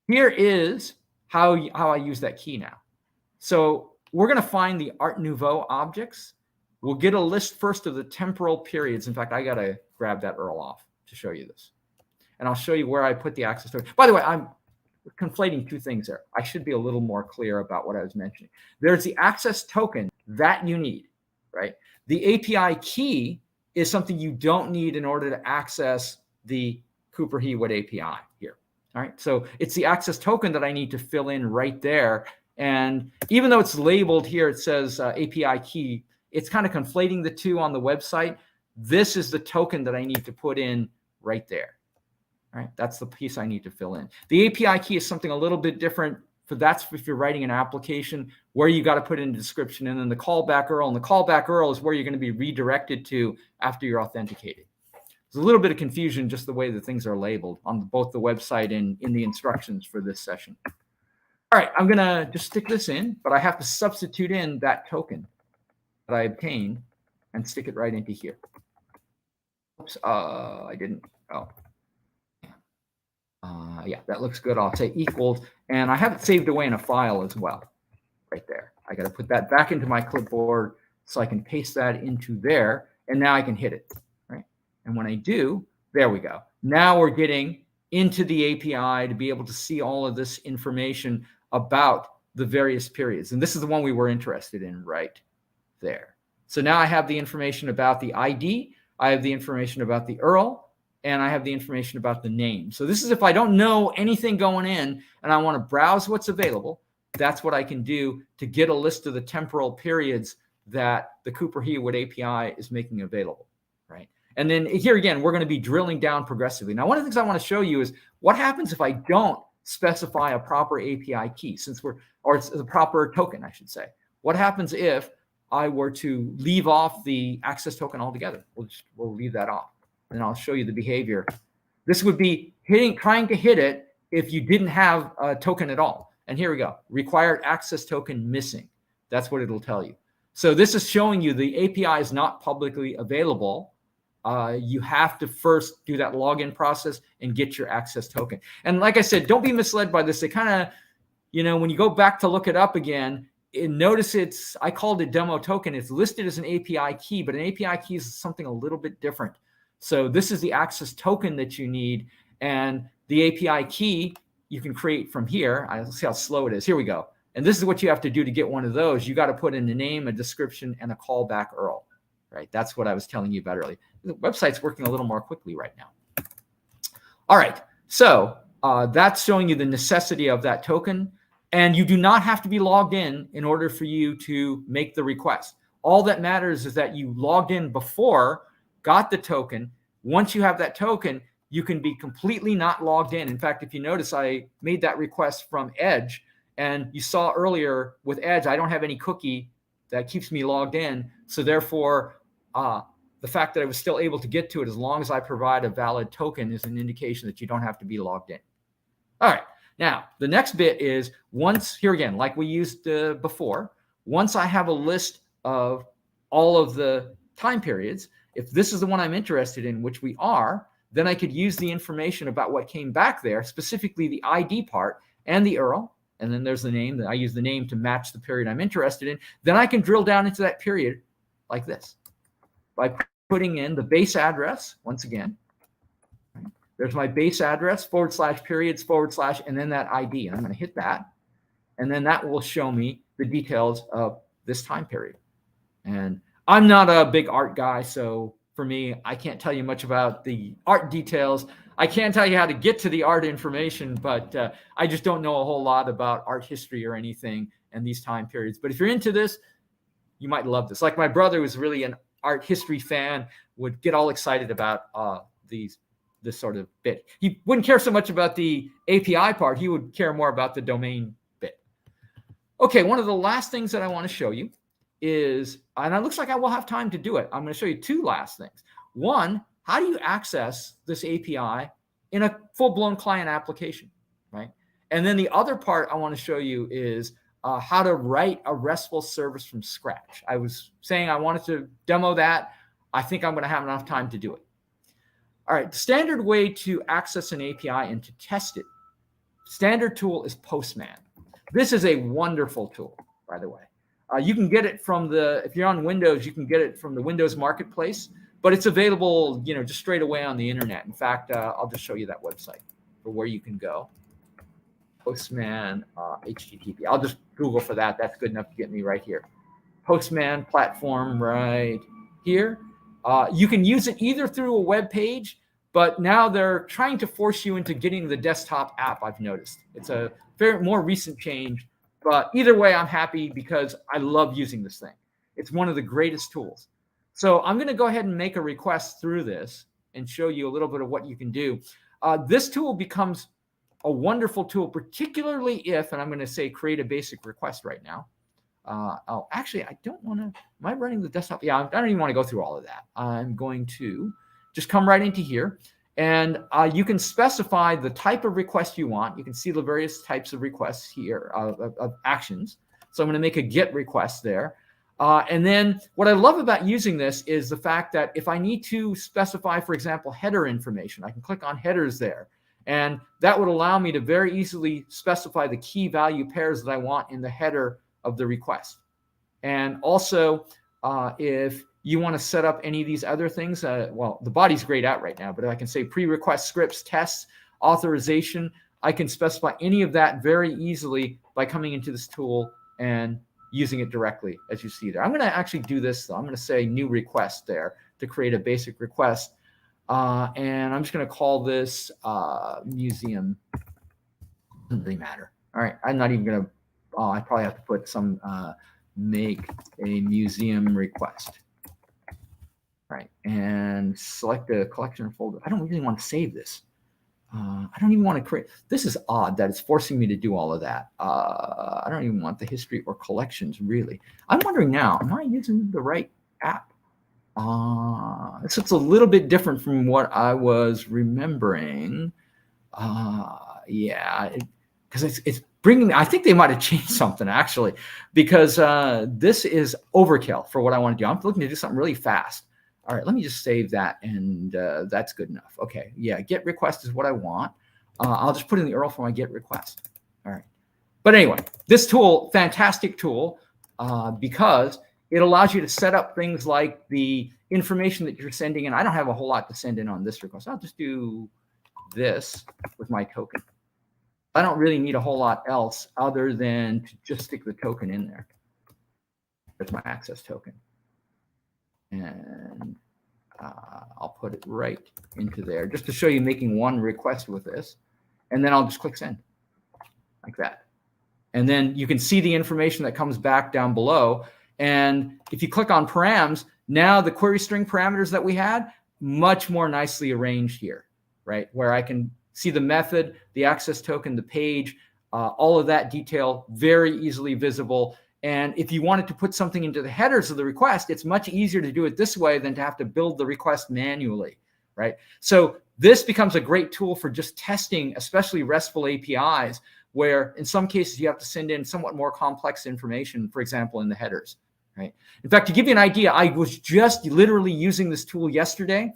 Here is how I use that key now. So we're going to find the Art Nouveau objects. We'll get a list first of the temporal periods. In fact, I got to grab that URL off to show you this. And I'll show you where I put the access token. By the way, I'm conflating two things there. I should be a little more clear about what I was mentioning. There's the access token that you need, right? The API key is something you don't need in order to access the Cooper Hewitt API here. All right, so it's the access token that I need to fill in right there. And even though it's labeled here, it says API key, it's kind of conflating the two on the website. This is the token that I need to put in right there. All right, that's the piece I need to fill in. The API key is something a little bit different. That's if you're writing an application where you got to put in a description, and then the callback URL. And the callback URL is where you're going to be redirected to after you're authenticated. There's a little bit of confusion just the way that things are labeled on both the website and in the instructions for this session. All right, I'm going to just stick this in, but I have to substitute in that token that I obtained and stick it right into here. Oops, I didn't. Oh. Yeah, that looks good. I'll say equals, and I have it saved away in a file as well, right there. I got to put that back into my clipboard so I can paste that into there, and now I can hit it, right? And when I do, there we go. Now we're getting into the API to be able to see all of this information about the various periods. And this is the one we were interested in right there. So now I have the information about the ID, I have the information about the URL, and I have the information about the name. So this is if I don't know anything going in and I want to browse what's available, that's what I can do to get a list of the temporal periods that the Cooper Hewitt API is making available, right? And then here again, we're going to be drilling down progressively. Now, one of the things I want to show you is what happens if I don't specify a proper API key, or it's the proper token, I should say. What happens if I were to leave off the access token altogether? We'll leave that off, and I'll show you the behavior. This would be trying to hit it if you didn't have a token at all. And here we go, required access token missing. That's what it'll tell you. So this is showing you the API is not publicly available. You have to first do that login process and get your access token. And like I said, don't be misled by this. They kind of, when you go back to look it up again, notice I called it demo token. It's listed as an API key, but an API key is something a little bit different. So this is the access token that you need. And the API key you can create from here. I'll see how slow it is. Here we go. And this is what you have to do to get one of those. You got to put in a name, a description, and a callback URL, right? That's what I was telling you about earlier. The website's working a little more quickly right now. All right. So that's showing you the necessity of that token. And you do not have to be logged in order for you to make the request. All that matters is that you logged in before, got the token. Once you have that token, you can be completely not logged in. In fact, if you notice, I made that request from Edge. And you saw earlier with Edge, I don't have any cookie that keeps me logged in. So therefore, the fact that I was still able to get to it as long as I provide a valid token is an indication that you don't have to be logged in. All right. Now, the next bit is here again, like we used before, once I have a list of all of the time periods, if this is the one I'm interested in, which we are, then I could use the information about what came back there, specifically the ID part and the URL. And then there's the name. I use the name to match the period I'm interested in. Then I can drill down into that period like this by putting in the base address once again. There's my base address, /periods, / and then that ID. And I'm going to hit that. And then that will show me the details of this time period. And I'm not a big art guy, so for me, I can't tell you much about the art details. I can't tell you how to get to the art information, but I just don't know a whole lot about art history or anything and these time periods. But if you're into this, you might love this. Like my brother was really an art history fan, would get all excited about this sort of bit. He wouldn't care so much about the API part. He would care more about the domain bit. Okay, one of the last things that I want to show you is, and it looks like I will have time to do it. I'm going to show you two last things. One, how do you access this API in a full-blown client application, right? And then the other part I want to show you is how to write a RESTful service from scratch. I was saying I wanted to demo that. I think I'm going to have enough time to do it. All right, the standard way to access an API and to test it, standard tool is Postman. This is a wonderful tool, by the way. You can get it from if you're on Windows, you can get it from the Windows Marketplace, but it's available, just straight away on the internet. In fact, I'll just show you that website for where you can go. Postman, HTTP. I'll just Google for that. That's good enough to get me right here. Postman platform right here. You can use it either through a web page, but now they're trying to force you into getting the desktop app, I've noticed. It's a more recent change. But either way, I'm happy because I love using this thing. It's one of the greatest tools. So I'm going to go ahead and make a request through this and show you a little bit of what you can do. This tool becomes a wonderful tool, particularly if, and I'm going to say create a basic request right now. Actually, I don't want to, am I running the desktop? Yeah, I don't even want to go through all of that. I'm going to just come right into here. And you can specify the type of request you want. You can see the various types of requests here, of actions. So I'm going to make a GET request there. And then what I love about using this is the fact that if I need to specify, for example, header information, I can click on headers there. And that would allow me to very easily specify the key value pairs that I want in the header of the request. And also, if you want to set up any of these other things, well, the body's grayed out right now, but I can say pre-request scripts, tests. authorization, I can specify any of that very easily by coming into this tool and using it directly, as you see there. I'm going to actually do this, though. I'm going to say new request there to create a basic request. And I'm just going to call this museum. Doesn't really matter. All right. I'm not even going to, I probably have to put some make a museum request. Right. And select a collection folder. I don't really want to save this. I don't even want to create. This is odd that it's forcing me to do all of that. I don't even want the history or collections, really. I'm wondering now, am I using the right app? So it's a little bit different from what I was remembering. Yeah, because it's bringing me, I think they might have changed something, actually, because this is overkill for what I want to do. I'm looking to do something really fast. All right, let me just save that, and that's good enough. Okay, yeah, get request is what I want. I'll just put in the URL for my get request. All right. But anyway, this tool, fantastic tool, because it allows you to set up things like the information that you're sending in. I don't have a whole lot to send in on this request. I'll just do this with my token. I don't really need a whole lot else other than to just stick the token in there. There's my access token. And I'll put it right into there just to show you making one request with this. And then I'll just click send like that. And then you can see the information that comes back down below. And if you click on params, now the query string parameters that we had, much more nicely arranged here, right? Where I can see the method, the access token, the page, all of that detail very easily visible. And if you wanted to put something into the headers of the request, it's much easier to do it this way than to have to build the request manually, right? So this becomes a great tool for just testing, especially RESTful APIs, where in some cases you have to send in somewhat more complex information, for example, in the headers, right? In fact, to give you an idea, I was just literally using this tool yesterday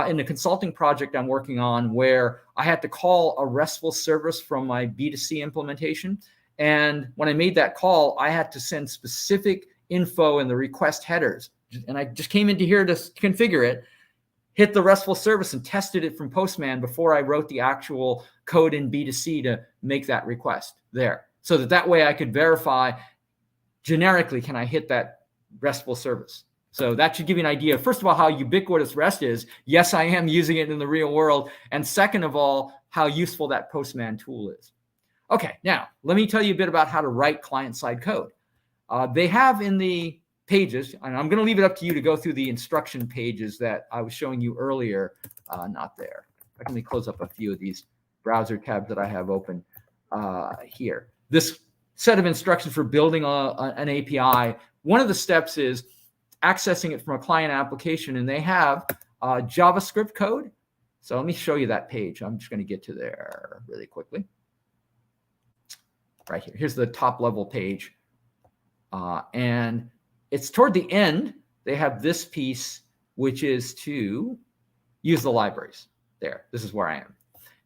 in a consulting project I'm working on where I had to call a RESTful service from my B2C implementation. And when I made that call, I had to send specific info in the request headers. And I just came into here to configure it, hit the RESTful service and tested it from Postman before I wrote the actual code in B2C to make that request there. So that way I could verify generically, can I hit that RESTful service? So that should give you an idea, first of all, how ubiquitous REST is. Yes, I am using it in the real world. And second of all, how useful that Postman tool is. Okay, now let me tell you a bit about how to write client-side code. They have in the pages, and I'm going to leave it up to you to go through the instruction pages that I was showing you earlier. Not there. Let me close up a few of these browser tabs that I have open here. This set of instructions for building an API, one of the steps is accessing it from a client application, and they have JavaScript code. So let me show you that page. I'm just going to get to there really quickly. Right here. Here's the top level page. And it's toward the end. They have this piece, which is to use the libraries there. This is where I am.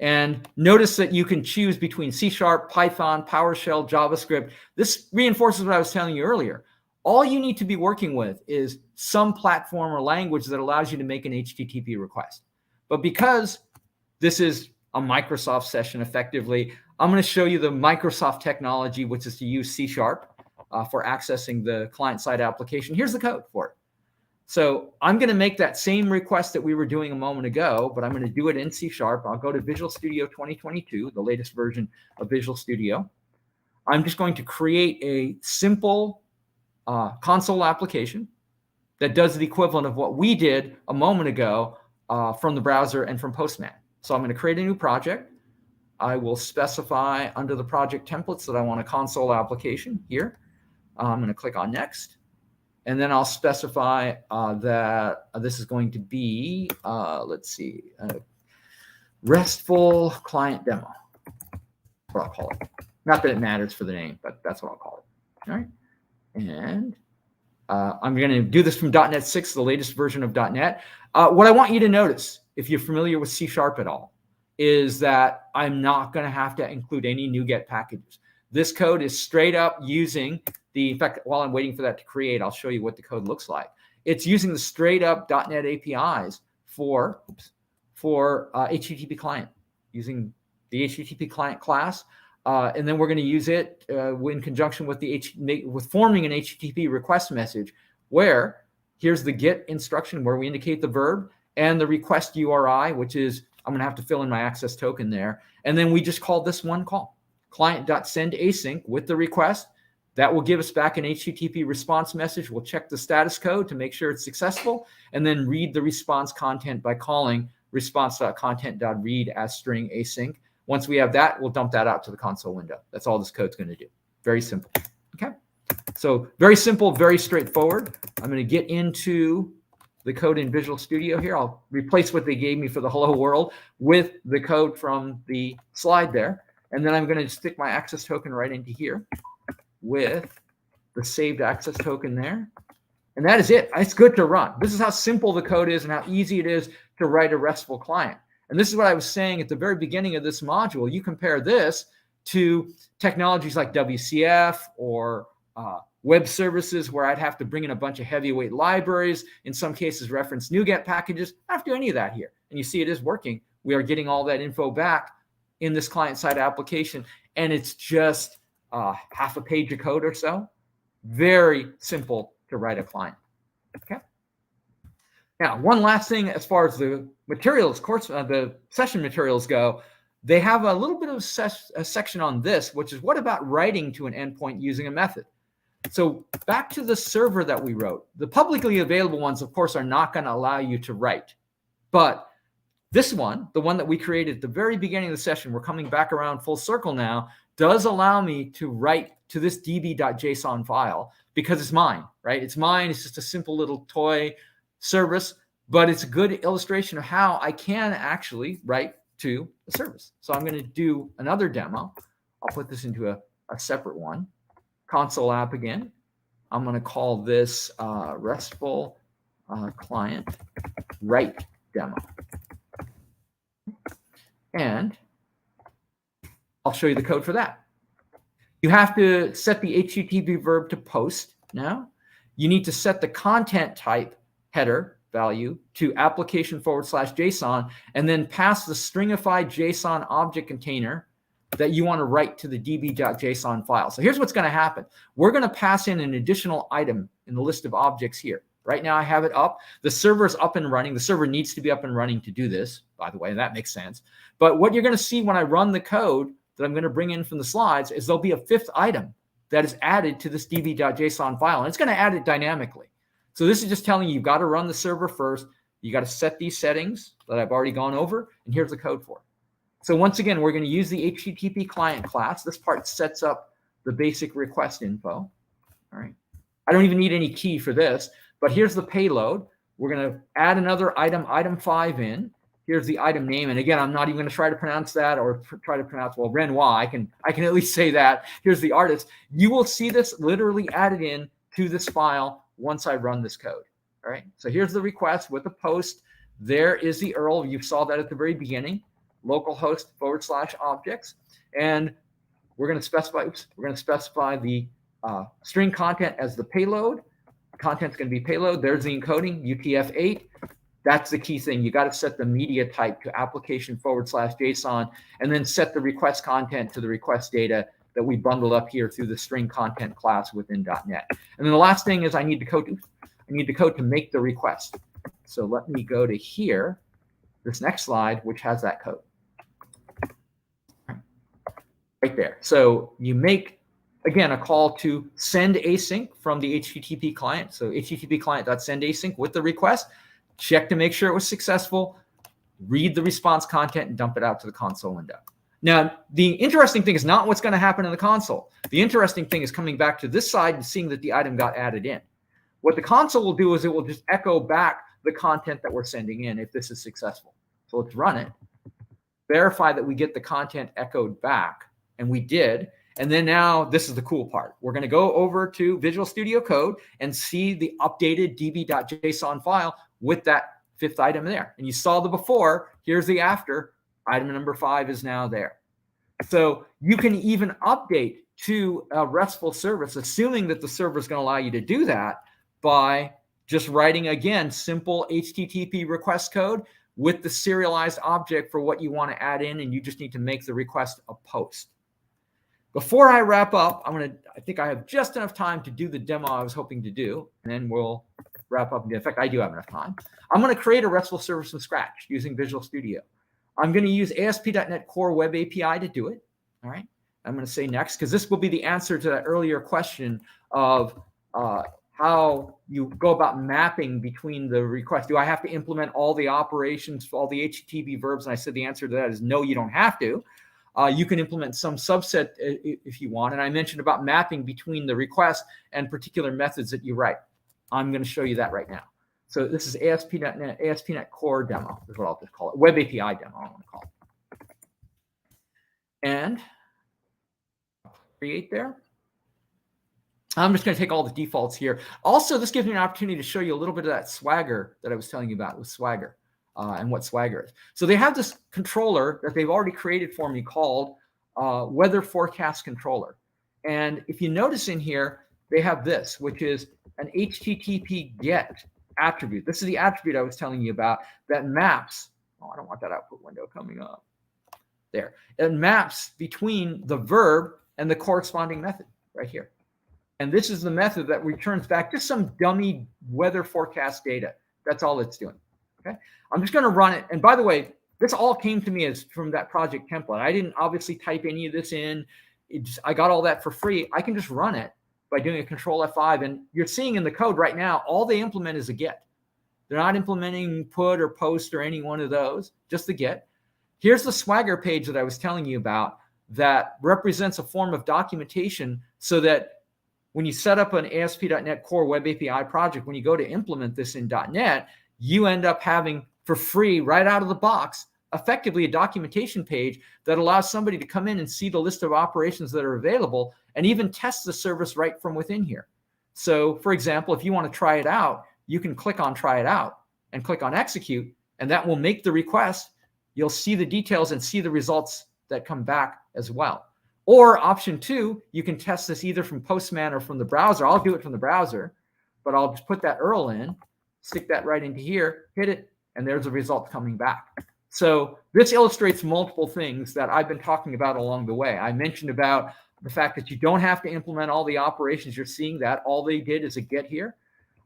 And notice that you can choose between C#, Python, PowerShell, JavaScript. This reinforces what I was telling you earlier. All you need to be working with is some platform or language that allows you to make an HTTP request. But because this is a Microsoft session effectively, I'm going to show you the Microsoft technology, which is to use C# for accessing the client-side application. Here's the code for it. So I'm going to make that same request that we were doing a moment ago, but I'm going to do it in C#. I'll go to Visual Studio 2022, the latest version of Visual Studio. I'm just going to create a simple console application that does the equivalent of what we did a moment ago from the browser and from Postman. So I'm going to create a new project. I will specify under the project templates that I want a console application here. I'm going to click on next. And then I'll specify that this is going to be, let's see, RESTful client demo. That's what I'll call it. Not that it matters for the name, but that's what I'll call it. All right. And I'm going to do this from .NET 6, the latest version of .NET. What I want you to notice, if you're familiar with C# at all, is that I'm not going to have to include any NuGet packages. This code is straight up using the, in fact, while I'm waiting for that to create, I'll show you what the code looks like. It's using the straight up .NET APIs for HTTP client using the HTTP client class. And then we're going to use it in conjunction with with forming an HTTP request message, where here's the get instruction where we indicate the verb, and the request URI, which is I'm going to have to fill in my access token there. And then we just call this one call, client.sendAsync with the request. That will give us back an HTTP response message. We'll check the status code to make sure it's successful, and then read the response content by calling response.content.read as string async. Once we have that, we'll dump that out to the console window. That's all this code's going to do. Very simple. Okay. So very simple, very straightforward. I'm going to get into the code in Visual Studio here. I'll replace what they gave me for the hello world with the code from the slide there. And then I'm going to stick my access token right into here with the saved access token there. And that is it. It's good to run. This is how simple the code is and how easy it is to write a RESTful client. And this is what I was saying at the very beginning of this module. You compare this to technologies like WCF or web services, where I'd have to bring in a bunch of heavyweight libraries, in some cases reference NuGet packages. I don't have to do any of that here. And you see it is working. We are getting all that info back in this client-side application, and it's just half a page of code or so. Very simple to write a client. Okay. Now, one last thing as far as the materials, the session materials go, they have a little bit of a section on this, which is what about writing to an endpoint using a method? So back to the server that we wrote. The publicly available ones, of course, are not going to allow you to write. But this one, the one that we created at the very beginning of the session, we're coming back around full circle now, does allow me to write to this db.json file because it's mine, right? It's mine. It's just a simple little toy service, but it's a good illustration of how I can actually write to a service. So I'm going to do another demo. I'll put this into a separate one. Console app again. I'm going to call this RESTful client write demo. And I'll show you the code for that. You have to set the HTTP verb to post now. You need to set the content type header value to application/JSON, and then pass the stringified JSON object container that you want to write to the db.json file. So here's what's going to happen. We're going to pass in an additional item in the list of objects here. Right now I have it up. The server is up and running. The server needs to be up and running to do this, by the way, and that makes sense. But what you're going to see when I run the code that I'm going to bring in from the slides is there'll be a fifth item that is added to this db.json file, and it's going to add it dynamically. So this is just telling you you've got to run the server first. You got to set these settings that I've already gone over, and here's the code for it. So once again, we're going to use the HTTP client class. This part sets up the basic request info. All right. I don't even need any key for this, but here's the payload. We're going to add another item, item 5 in. Here's the item name. And again, I'm not even going to try to pronounce that or try to pronounce, well, Renoir. I can at least say that. Here's the artist. You will see this literally added in to this file once I run this code. All right. So here's the request with the post. There is the URL. You saw that at the very beginning. Localhost/objects, and we're going to specify the string content as the payload. Content's going to be payload. There's the encoding UTF-8. That's the key thing. You got to set the media type to application/JSON, and then set the request content to the request data that we bundled up here through the string content class within .NET. And then the last thing is I need the code to make the request. So let me go to here, this next slide, which has that code. Right there. So you make, again, a call to send async from the HTTP client. So HTTP client.sendAsync with the request. Check to make sure it was successful. Read the response content and dump it out to the console window. Now, the interesting thing is not what's going to happen in the console. The interesting thing is coming back to this side and seeing that the item got added in. What the console will do is it will just echo back the content that we're sending in if this is successful. So let's run it. Verify that we get the content echoed back. And we did. And then now this is the cool part. We're going to go over to Visual Studio Code and see the updated db.json file with that fifth item there. And you saw the before. Here's the after. Item number 5 is now there. So you can even update to a RESTful service, assuming that the server is going to allow you to do that by just writing, again, simple HTTP request code with the serialized object for what you want to add in, and you just need to make the request a post. Before I wrap up, I think I have just enough time to do the demo I was hoping to do, and then we'll wrap up. In fact, I do have enough time. I'm going to create a RESTful service from scratch using Visual Studio. I'm going to use ASP.NET Core Web API to do it. All right. I'm going to say next, because this will be the answer to that earlier question of how you go about mapping between the requests. Do I have to implement all the operations, all the HTTP verbs? And I said the answer to that is no, you don't have to. You can implement some subset if you want. And I mentioned about mapping between the request and particular methods that you write. I'm going to show you that right now. So this is ASP.NET Core demo is what I'll just call it. Web API demo, I want to call it. And create there. I'm just going to take all the defaults here. Also, this gives me an opportunity to show you a little bit of that Swagger that I was telling you about with Swagger and what Swagger is. So they have this controller that they've already created for me called Weather Forecast Controller. And if you notice in here, they have this, which is an HTTP GET attribute. This is the attribute I was telling you about that maps. Oh, I don't want that output window coming up. There. It maps between the verb and the corresponding method right here. And this is the method that returns back just some dummy weather forecast data. That's all it's doing. Okay. I'm just going to run it. And by the way, this all came to me as from that project template. I didn't obviously type any of this in. I got all that for free. I can just run it by doing a Control F5. And you're seeing in the code right now, all they implement is a GET. They're not implementing put or post or any one of those, just the GET. Here's the Swagger page that I was telling you about that represents a form of documentation so that when you set up an ASP.NET Core Web API project, when you go to implement this in .NET, you end up having for free right out of the box, effectively a documentation page that allows somebody to come in and see the list of operations that are available and even test the service right from within here. So for example, if you want to try it out, you can click on try it out and click on execute, and that will make the request. You'll see the details and see the results that come back as well. Or option two, you can test this either from Postman or from the browser. I'll do it from the browser, but I'll just put that URL in, stick that right into here, hit it, and there's the result coming back. So this illustrates multiple things that I've been talking about along the way. I mentioned about the fact that you don't have to implement all the operations. You're seeing that. All they did is a GET here.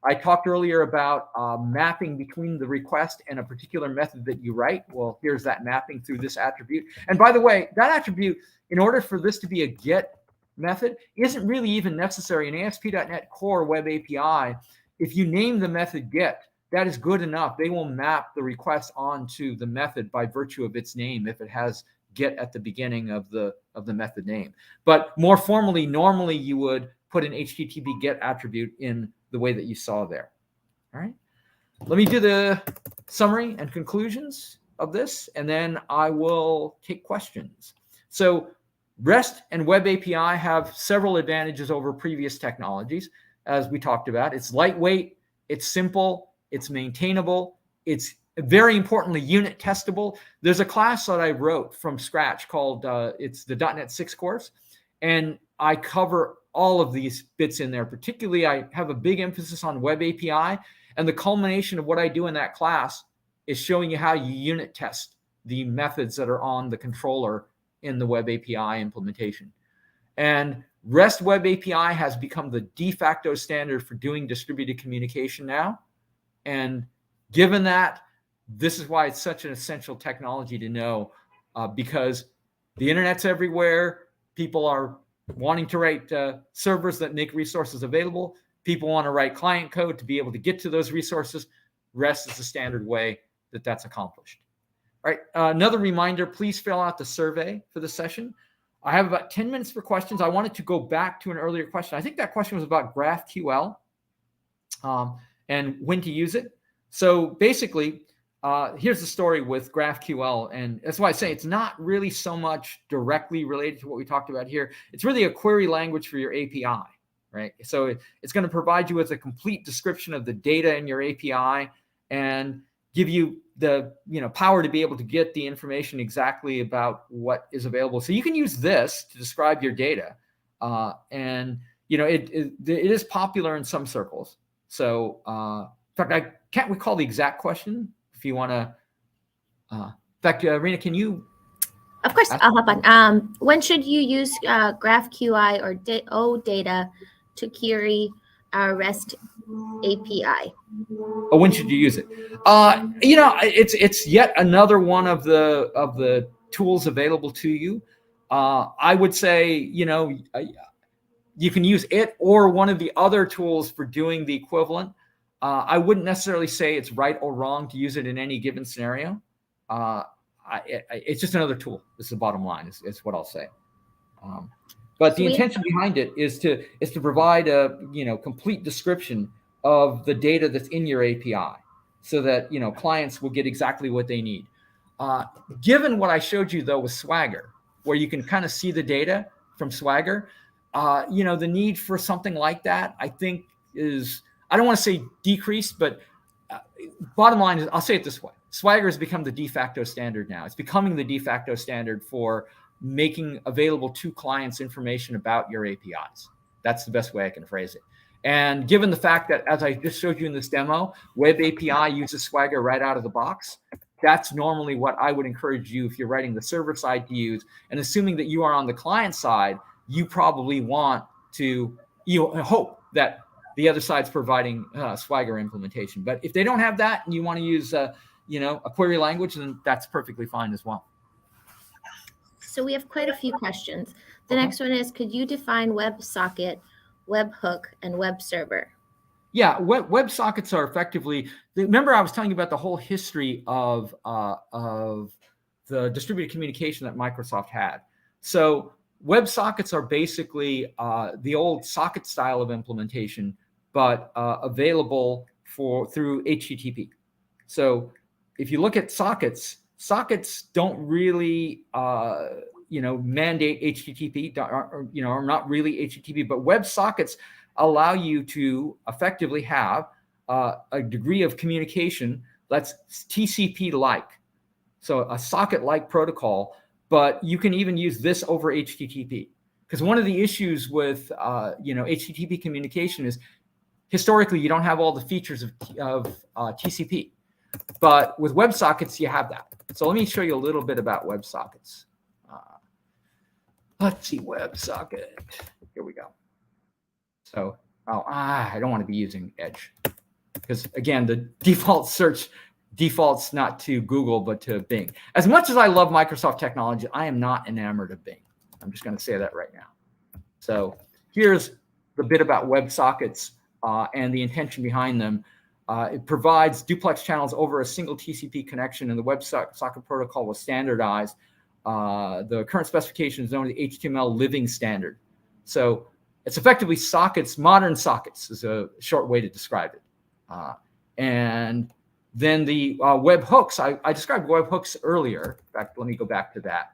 I talked earlier about mapping between the request and a particular method that you write. Well, here's that mapping through this attribute. And by the way, that attribute, in order for this to be a GET method, isn't really even necessary. In ASP.NET Core Web API, if you name the method GET, that is good enough. They will map the request onto the method by virtue of its name if it has GET at the beginning of the method name. But more formally, normally you would put an HTTP GET attribute in the way that you saw there. All right. Let me do the summary and conclusions of this, and then I will take questions. So REST and Web API have several advantages over previous technologies, as we talked about. It's lightweight, it's simple, it's maintainable, it's very importantly unit testable. There's a class that I wrote from scratch called, it's the .NET 6 course, and I cover all of these bits in there. Particularly, I have a big emphasis on Web API, and the culmination of what I do in that class is showing you how you unit test the methods that are on the controller in the Web API implementation. And REST Web API has become the de facto standard for doing distributed communication now. And given that, this is why it's such an essential technology to know, because the internet's everywhere. People are wanting to write servers that make resources available. People want to write client code to be able to get to those resources. REST is the standard way that that's accomplished. All right, another reminder, please fill out the survey for the session. I have about 10 minutes for questions. I wanted to go back to an earlier question. I think that question was about GraphQL and when to use it. So basically, here's the story with GraphQL, and that's why I say it's not really so much directly related to what we talked about here. It's really a query language for your API, right? So it's going to provide you with a complete description of the data in your API and give you the power to be able to get the information exactly about what is available. So you can use this to describe your data, and it is popular in some circles. So in fact, I can't recall the exact question. If you want to In fact, Rena, can you? Of course, I'll hop on. When should you use GraphQL or OData to query our REST API? Oh, when should you use it? It's yet another one of the tools available to you. I would say, you can use it or one of the other tools for doing the equivalent. I wouldn't necessarily say it's right or wrong to use it in any given scenario. It's just another tool. This is the bottom line. Is what I'll say. But the intention behind it is to provide a complete description of the data that's in your API, so that clients will get exactly what they need. Given what I showed you though with Swagger, where you can kind of see the data from Swagger, the need for something like that, I think is, I don't want to say decreased, but bottom line is, I'll say it this way: Swagger has become the de facto standard now. It's becoming the de facto standard for making available to clients information about your APIs. That's the best way I can phrase it. And given the fact that, as I just showed you in this demo, Web API uses Swagger right out of the box, that's normally what I would encourage you, if you're writing the server side, to use. And assuming that you are on the client side, you probably want to hope that the other side's providing Swagger implementation. But if they don't have that and you want to use a query language, then that's perfectly fine as well. So we have quite a few questions. The next one is, could you define WebSocket, Webhook, and Web Server? Yeah, WebSockets are effectively, remember I was telling you about the whole history of the distributed communication that Microsoft had. So WebSockets are basically the old socket style of implementation, but available through HTTP. So if you look at sockets don't really mandate HTTP, are not really HTTP, but WebSockets allow you to effectively have a degree of communication that's TCP-like, so a socket-like protocol. But you can even use this over HTTP, because one of the issues with HTTP communication is, historically, you don't have all the features of TCP. But with WebSockets, you have that. So let me show you a little bit about WebSockets. Let's see, WebSocket. Here we go. So, I don't want to be using Edge, because again, the default search defaults not to Google, but to Bing. As much as I love Microsoft technology, I am not enamored of Bing. I'm just going to say that right now. So here's the bit about WebSockets and the intention behind them. It provides duplex channels over a single TCP connection, and the WebSocket protocol was standardized. The current specification is known as the HTML living standard. So it's effectively sockets, modern sockets is a short way to describe it. And then the webhooks, I described webhooks earlier. In fact, let me go back to that.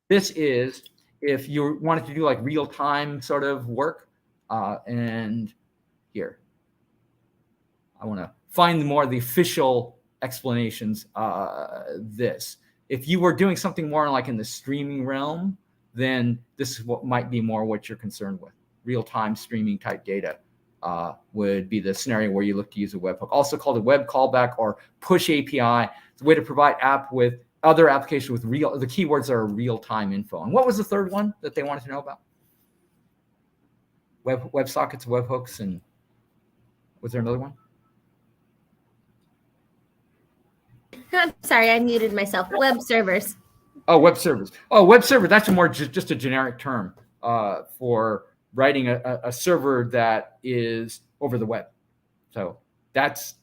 This is if you wanted to do like real-time sort of work. And here, I want to find more of the official explanations. If you were doing something more like in the streaming realm, then this is what might be more what you're concerned with. Real-time streaming type data would be the scenario where you look to use a webhook, also called a web callback or push API. It's a way to provide with other applications with the keywords are real-time info. And what was the third one that they wanted to know about? WebSockets, webhooks, and was there another one? I'm sorry, I muted myself. Web servers. Oh, web servers. Oh, web server, that's just a generic term for writing a server that is over the web. So that's,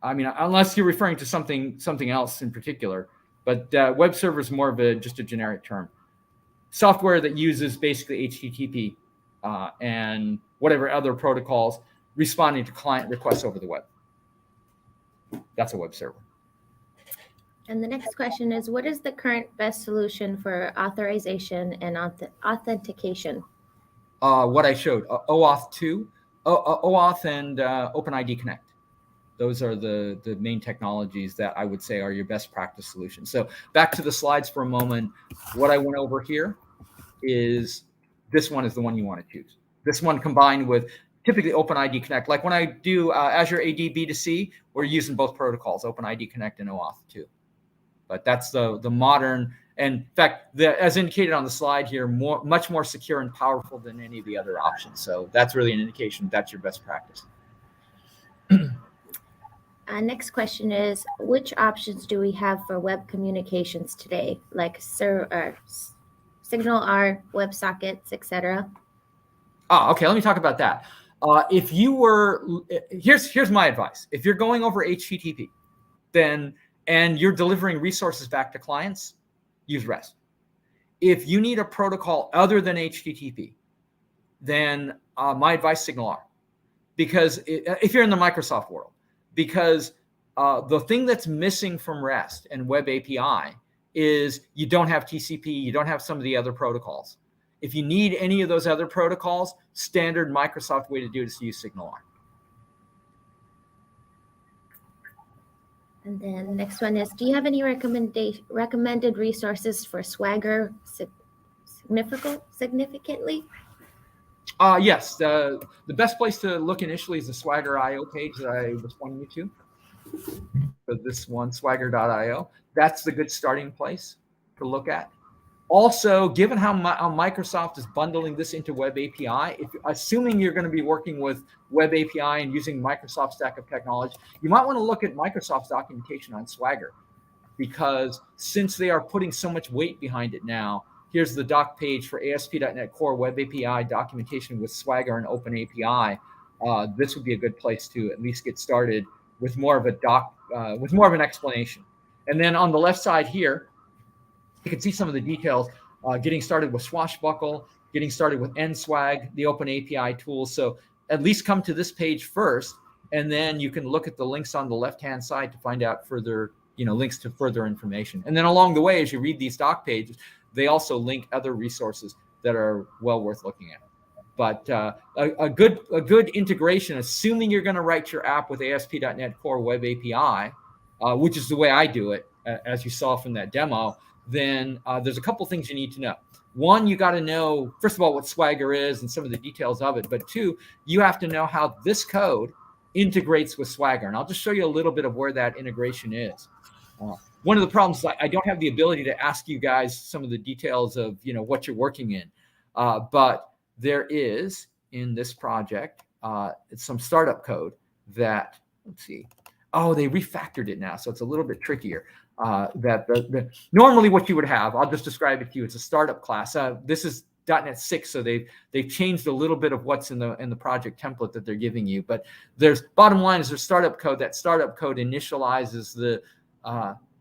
unless you're referring to something else in particular, but web server is more of just a generic term. Software that uses basically HTTP and whatever other protocols responding to client requests over the web. That's a web server. And the next question is, what is the current best solution for authorization and authentication? What I showed, OAuth 2, OAuth and OpenID Connect. Those are the main technologies that I would say are your best practice solutions. So back to the slides for a moment. What I went over here is this one is the one you want to choose. This one combined with typically OpenID Connect. Like when I do Azure AD B2C, we're using both protocols, OpenID Connect and OAuth 2. But that's the modern, and in fact, as indicated on the slide here, much more secure and powerful than any of the other options. So that's really an indication that's your best practice. Next question is, which options do we have for web communications today, like SignalR, WebSockets, etc.? Okay, let me talk about that. If you were, here's my advice. If you're going over HTTP, and you're delivering resources back to clients, use REST. If you need a protocol other than HTTP, then my advice, SignalR. Because if you're in the Microsoft world, because the thing that's missing from REST and Web API is you don't have TCP, you don't have some of the other protocols. If you need any of those other protocols, standard Microsoft way to do it is to use SignalR. And then the next one is, do you have any recommended resources for Swagger significantly? Yes, the best place to look initially is the Swagger.io page that I was pointing you to. For this one, swagger.io. That's the good starting place to look at. Also, given how Microsoft is bundling this into Web API, assuming you're going to be working with Web API and using Microsoft stack of technology, you might want to look at Microsoft's documentation on Swagger, because since they are putting so much weight behind it now, here's the doc page for ASP.NET Core Web API documentation with Swagger and Open API. This would be a good place to at least get started with more of a with more of an explanation. And then on the left side here, you can see some of the details, getting started with Swashbuckle, getting started with NSwag, the Open API tools. So at least come to this page first, and then you can look at the links on the left-hand side to find out further, links to further information. And then along the way, as you read these doc pages, they also link other resources that are well worth looking at. But a good integration, assuming you're going to write your app with ASP.NET Core Web API, which is the way I do it, as you saw from that demo, then there's a couple things you need to know. One, you got to know, first of all, what Swagger is and some of the details of it. But two, you have to know how this code integrates with Swagger. And I'll just show you a little bit of where that integration is. One of the problems is I don't have the ability to ask you guys some of the details of what you're working in. But there is, in this project, it's some startup code that, let's see. Oh, they refactored it now, so it's a little bit trickier. Normally what you would have, I'll just describe it to you. It's a startup class. This is .NET 6, so they've changed a little bit of what's in the project template that they're giving you. But bottom line is there's startup code. That startup code initializes the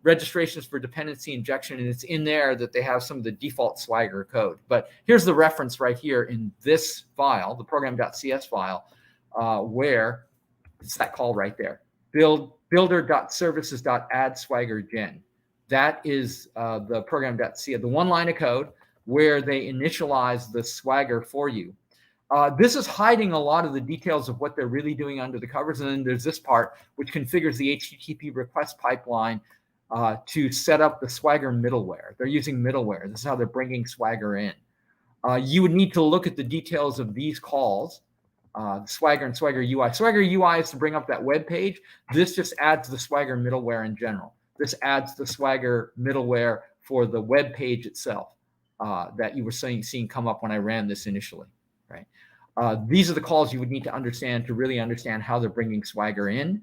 registrations for dependency injection, and it's in there that they have some of the default Swagger code. But here's the reference right here in this file, the program.cs file, where it's that call right there. Builder.services.add_swagger_gen. That is the program.c, the one line of code where they initialize the Swagger for you. This is hiding a lot of the details of what they're really doing under the covers. And then there's this part, which configures the HTTP request pipeline to set up the Swagger middleware. They're using middleware. This is how they're bringing Swagger in. You would need to look at the details of these calls. Swagger and Swagger UI. Swagger UI is to bring up that web page. This just adds the Swagger middleware in general. This adds the Swagger middleware for the web page itself that you were seeing come up when I ran this initially, right? These are the calls you would need to understand to really understand how they're bringing Swagger in.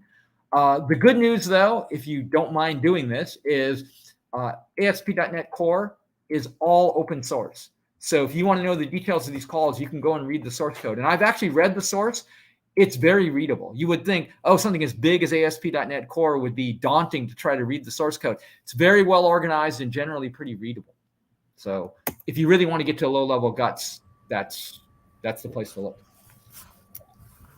The good news, though, if you don't mind doing this, is ASP.NET Core is all open source. So if you want to know the details of these calls, you can go and read the source code. And I've actually read the source. It's very readable. You would think, oh, something as big as ASP.NET Core would be daunting to try to read the source code. It's very well organized and generally pretty readable. So if you really want to get to low-level guts, that's the place to look.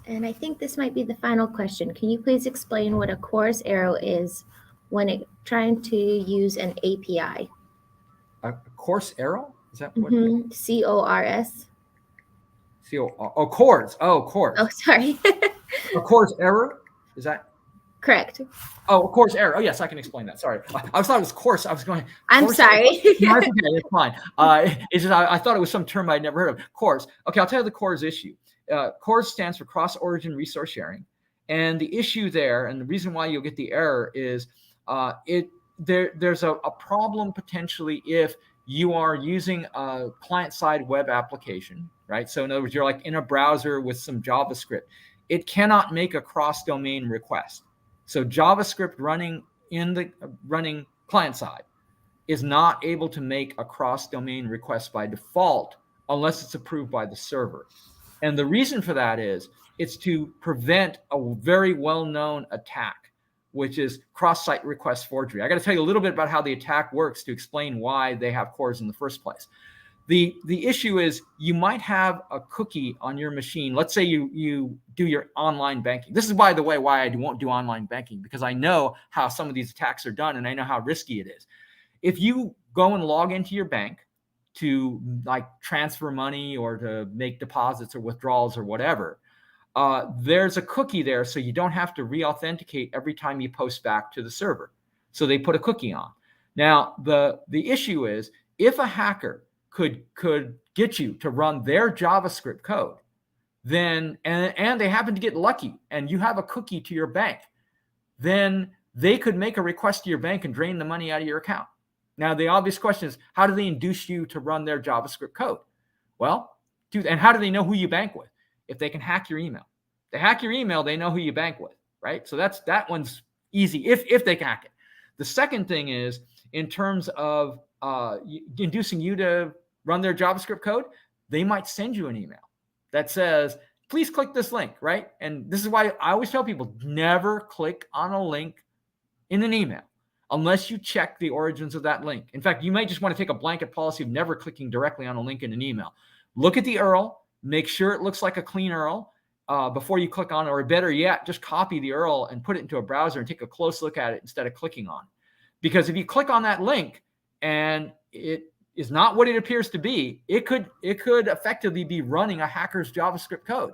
And I think this might be the final question. Can you please explain what a CORS arrow is when trying to use an API? A CORS arrow? Is that what? CORS. Oh, CORS. Oh, CORS. Oh, sorry. A CORS error? Is that? Correct. Oh, a CORS error. Oh, yes, I can explain that. Sorry. I thought it was course. I was going. I'm sorry. No, it's okay. It's fine. It's just I thought it was some term I'd never heard of. CORS. Okay, I'll tell you the CORS issue. CORS stands for Cross-Origin Resource Sharing. And the issue there, and the reason why you'll get the error is there's a problem potentially if you are using a client-side web application, right? So in other words, you're like in a browser with some JavaScript. It cannot make a cross-domain request. So JavaScript running client-side is not able to make a cross-domain request by default unless it's approved by the server. And the reason for that is it's to prevent a very well-known attack, which is cross-site request forgery. I got to tell you a little bit about how the attack works to explain why they have cores in the first place. The issue is you might have a cookie on your machine. Let's say you do your online banking. This is, by the way, why I won't do online banking, because I know how some of these attacks are done and I know how risky it is. If you go and log into your bank to like transfer money or to make deposits or withdrawals or whatever, there's a cookie there, so you don't have to re-authenticate every time you post back to the server. So they put a cookie on. Now, the issue is if a hacker could get you to run their JavaScript code, then and they happen to get lucky and you have a cookie to your bank, then they could make a request to your bank and drain the money out of your account. Now, the obvious question is, how do they induce you to run their JavaScript code? Well, and how do they know who you bank with? If they can hack your email. They hack your email, they know who you bank with, right? So that one's easy if they can hack it. The second thing is, in terms of inducing you to run their JavaScript code, they might send you an email that says, please click this link, right? And this is why I always tell people, never click on a link in an email unless you check the origins of that link. In fact, you might just want to take a blanket policy of never clicking directly on a link in an email. Look at the URL, make sure it looks like a clean URL before you click on it, or better yet, just copy the URL and put it into a browser and take a close look at it instead of clicking on it. Because if you click on that link and it is not what it appears to be, it could effectively be running a hacker's JavaScript code.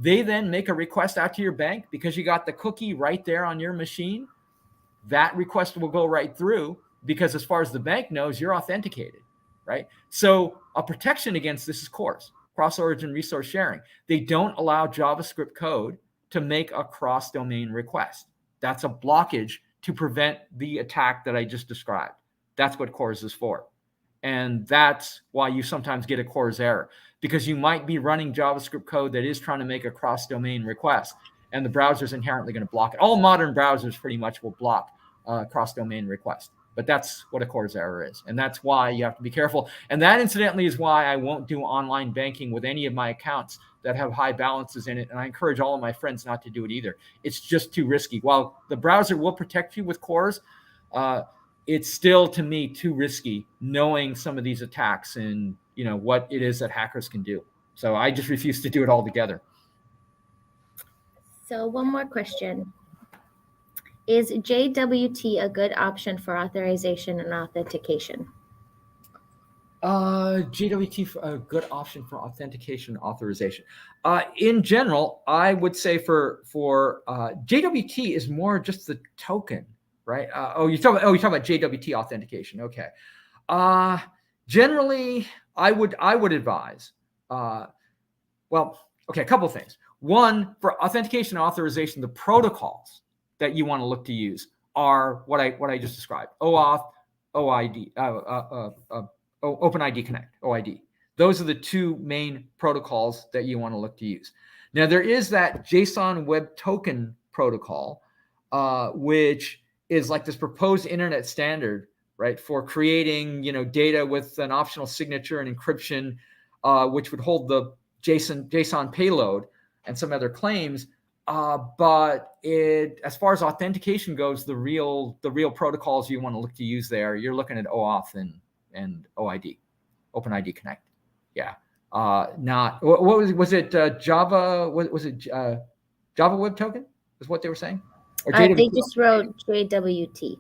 They then make a request out to your bank because you got the cookie right there on your machine. That request will go right through because as far as the bank knows, you're authenticated, right? So a protection against this is cross-origin resource sharing. They don't allow JavaScript code to make a cross-domain request. That's a blockage to prevent the attack that I just described. That's what CORS is for. And that's why you sometimes get a CORS error, because you might be running JavaScript code that is trying to make a cross-domain request, and the browser is inherently going to block it. All modern browsers pretty much will block cross-domain requests, but that's what a CORS error is, and that's why you have to be careful. And that, incidentally, is why I won't do online banking with any of my accounts that have high balances in it, and I encourage all of my friends not to do it either. It's just too risky. While the browser will protect you with CORS, it's still, to me, too risky knowing some of these attacks and what it is that hackers can do. So I just refuse to do it altogether. So one more question. Is JWT a good option for authorization and authentication? JWT a good option for authentication and authorization. In general, I would say for JWT is more just the token, right? You're talking about JWT authentication. Okay. Generally, I would advise. A couple of things. One, for authentication and authorization, the protocols that you want to look to use are what I just described: OAuth, OID, OpenID Connect, OID. Those are the two main protocols that you want to look to use. Now, there is that JSON Web Token protocol, which is like this proposed internet standard, right, for creating data with an optional signature and encryption, which would hold the JSON payload and some other claims. But as far as authentication goes, the real protocols you want to look to use there, you're looking at OAuth and OID, OpenID Connect. Yeah. Not what was it? Java? Was it Java Web Token? Is what they were saying? Or they just wrote JWT.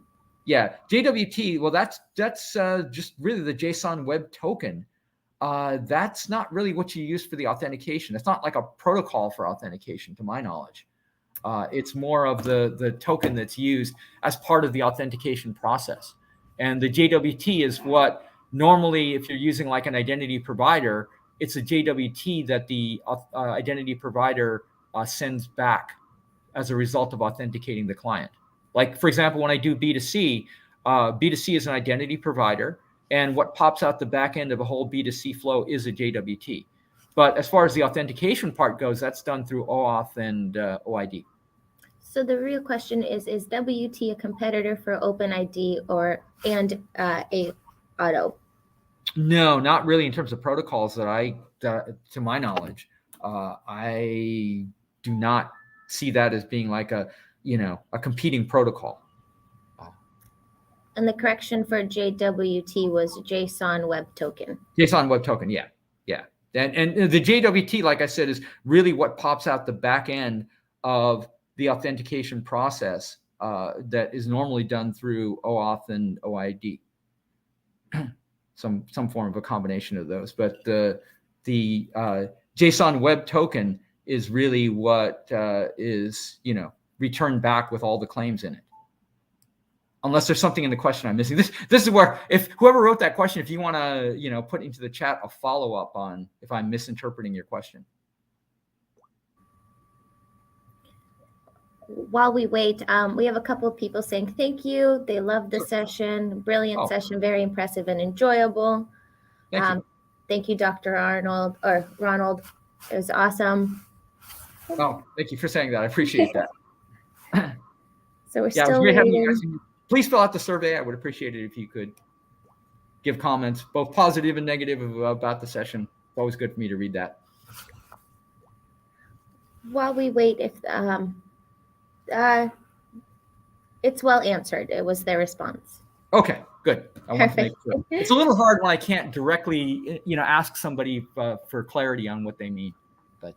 Yeah, JWT. Well, that's just really the JSON Web Token. That's not really what you use for the authentication. It's not like a protocol for authentication, to my knowledge. It's more of the token that's used as part of the authentication process. And the JWT is what normally, if you're using like an identity provider, it's a JWT that the identity provider sends back as a result of authenticating the client. Like, for example, when I do B2C, B2C is an identity provider, and what pops out the back end of a whole B2C flow is a JWT. But as far as the authentication part goes, that's done through OAuth and OID. So the real question is WT a competitor for OpenID and a auto? No, not really in terms of protocols that to my knowledge. I do not see that as being like a competing protocol. And the correction for JWT was JSON Web Token. JSON Web Token, yeah. And the JWT, like I said, is really what pops out the back end of the authentication process that is normally done through OAuth and OID. Some form of a combination of those, but the JSON Web Token is really what is returned back with all the claims in it. Unless there's something in the question I'm missing. This is where, if whoever wrote that question, if you want to put into the chat a follow up on if I'm misinterpreting your question. While we wait, we have a couple of people saying thank you. They love the session. Brilliant session, very impressive and enjoyable. Thank you. Thank you, Dr. Ronald. It was awesome. Oh, thank you for saying that. I appreciate that. So we're still waiting. Please fill out the survey. I would appreciate it if you could give comments, both positive and negative, about the session. It's always good for me to read that. While we wait, if it's well answered. It was their response. Okay, good. I want to make sure. It's a little hard when I can't directly, ask somebody for clarity on what they mean. But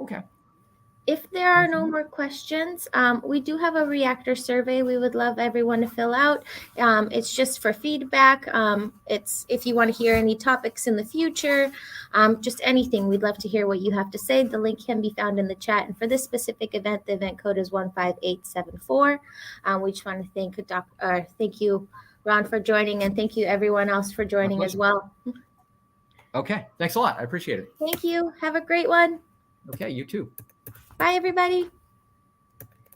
okay. If there are no more questions, we do have a Reactor survey we would love everyone to fill out. It's just for feedback. It's if you want to hear any topics in the future, just anything. We'd love to hear what you have to say. The link can be found in the chat. And for this specific event, the event code is 15874. We just want to thank you, Ron, for joining, and thank you everyone else for joining as well. Okay, thanks a lot. I appreciate it. Thank you. Have a great one. Okay, you too. Bye, everybody.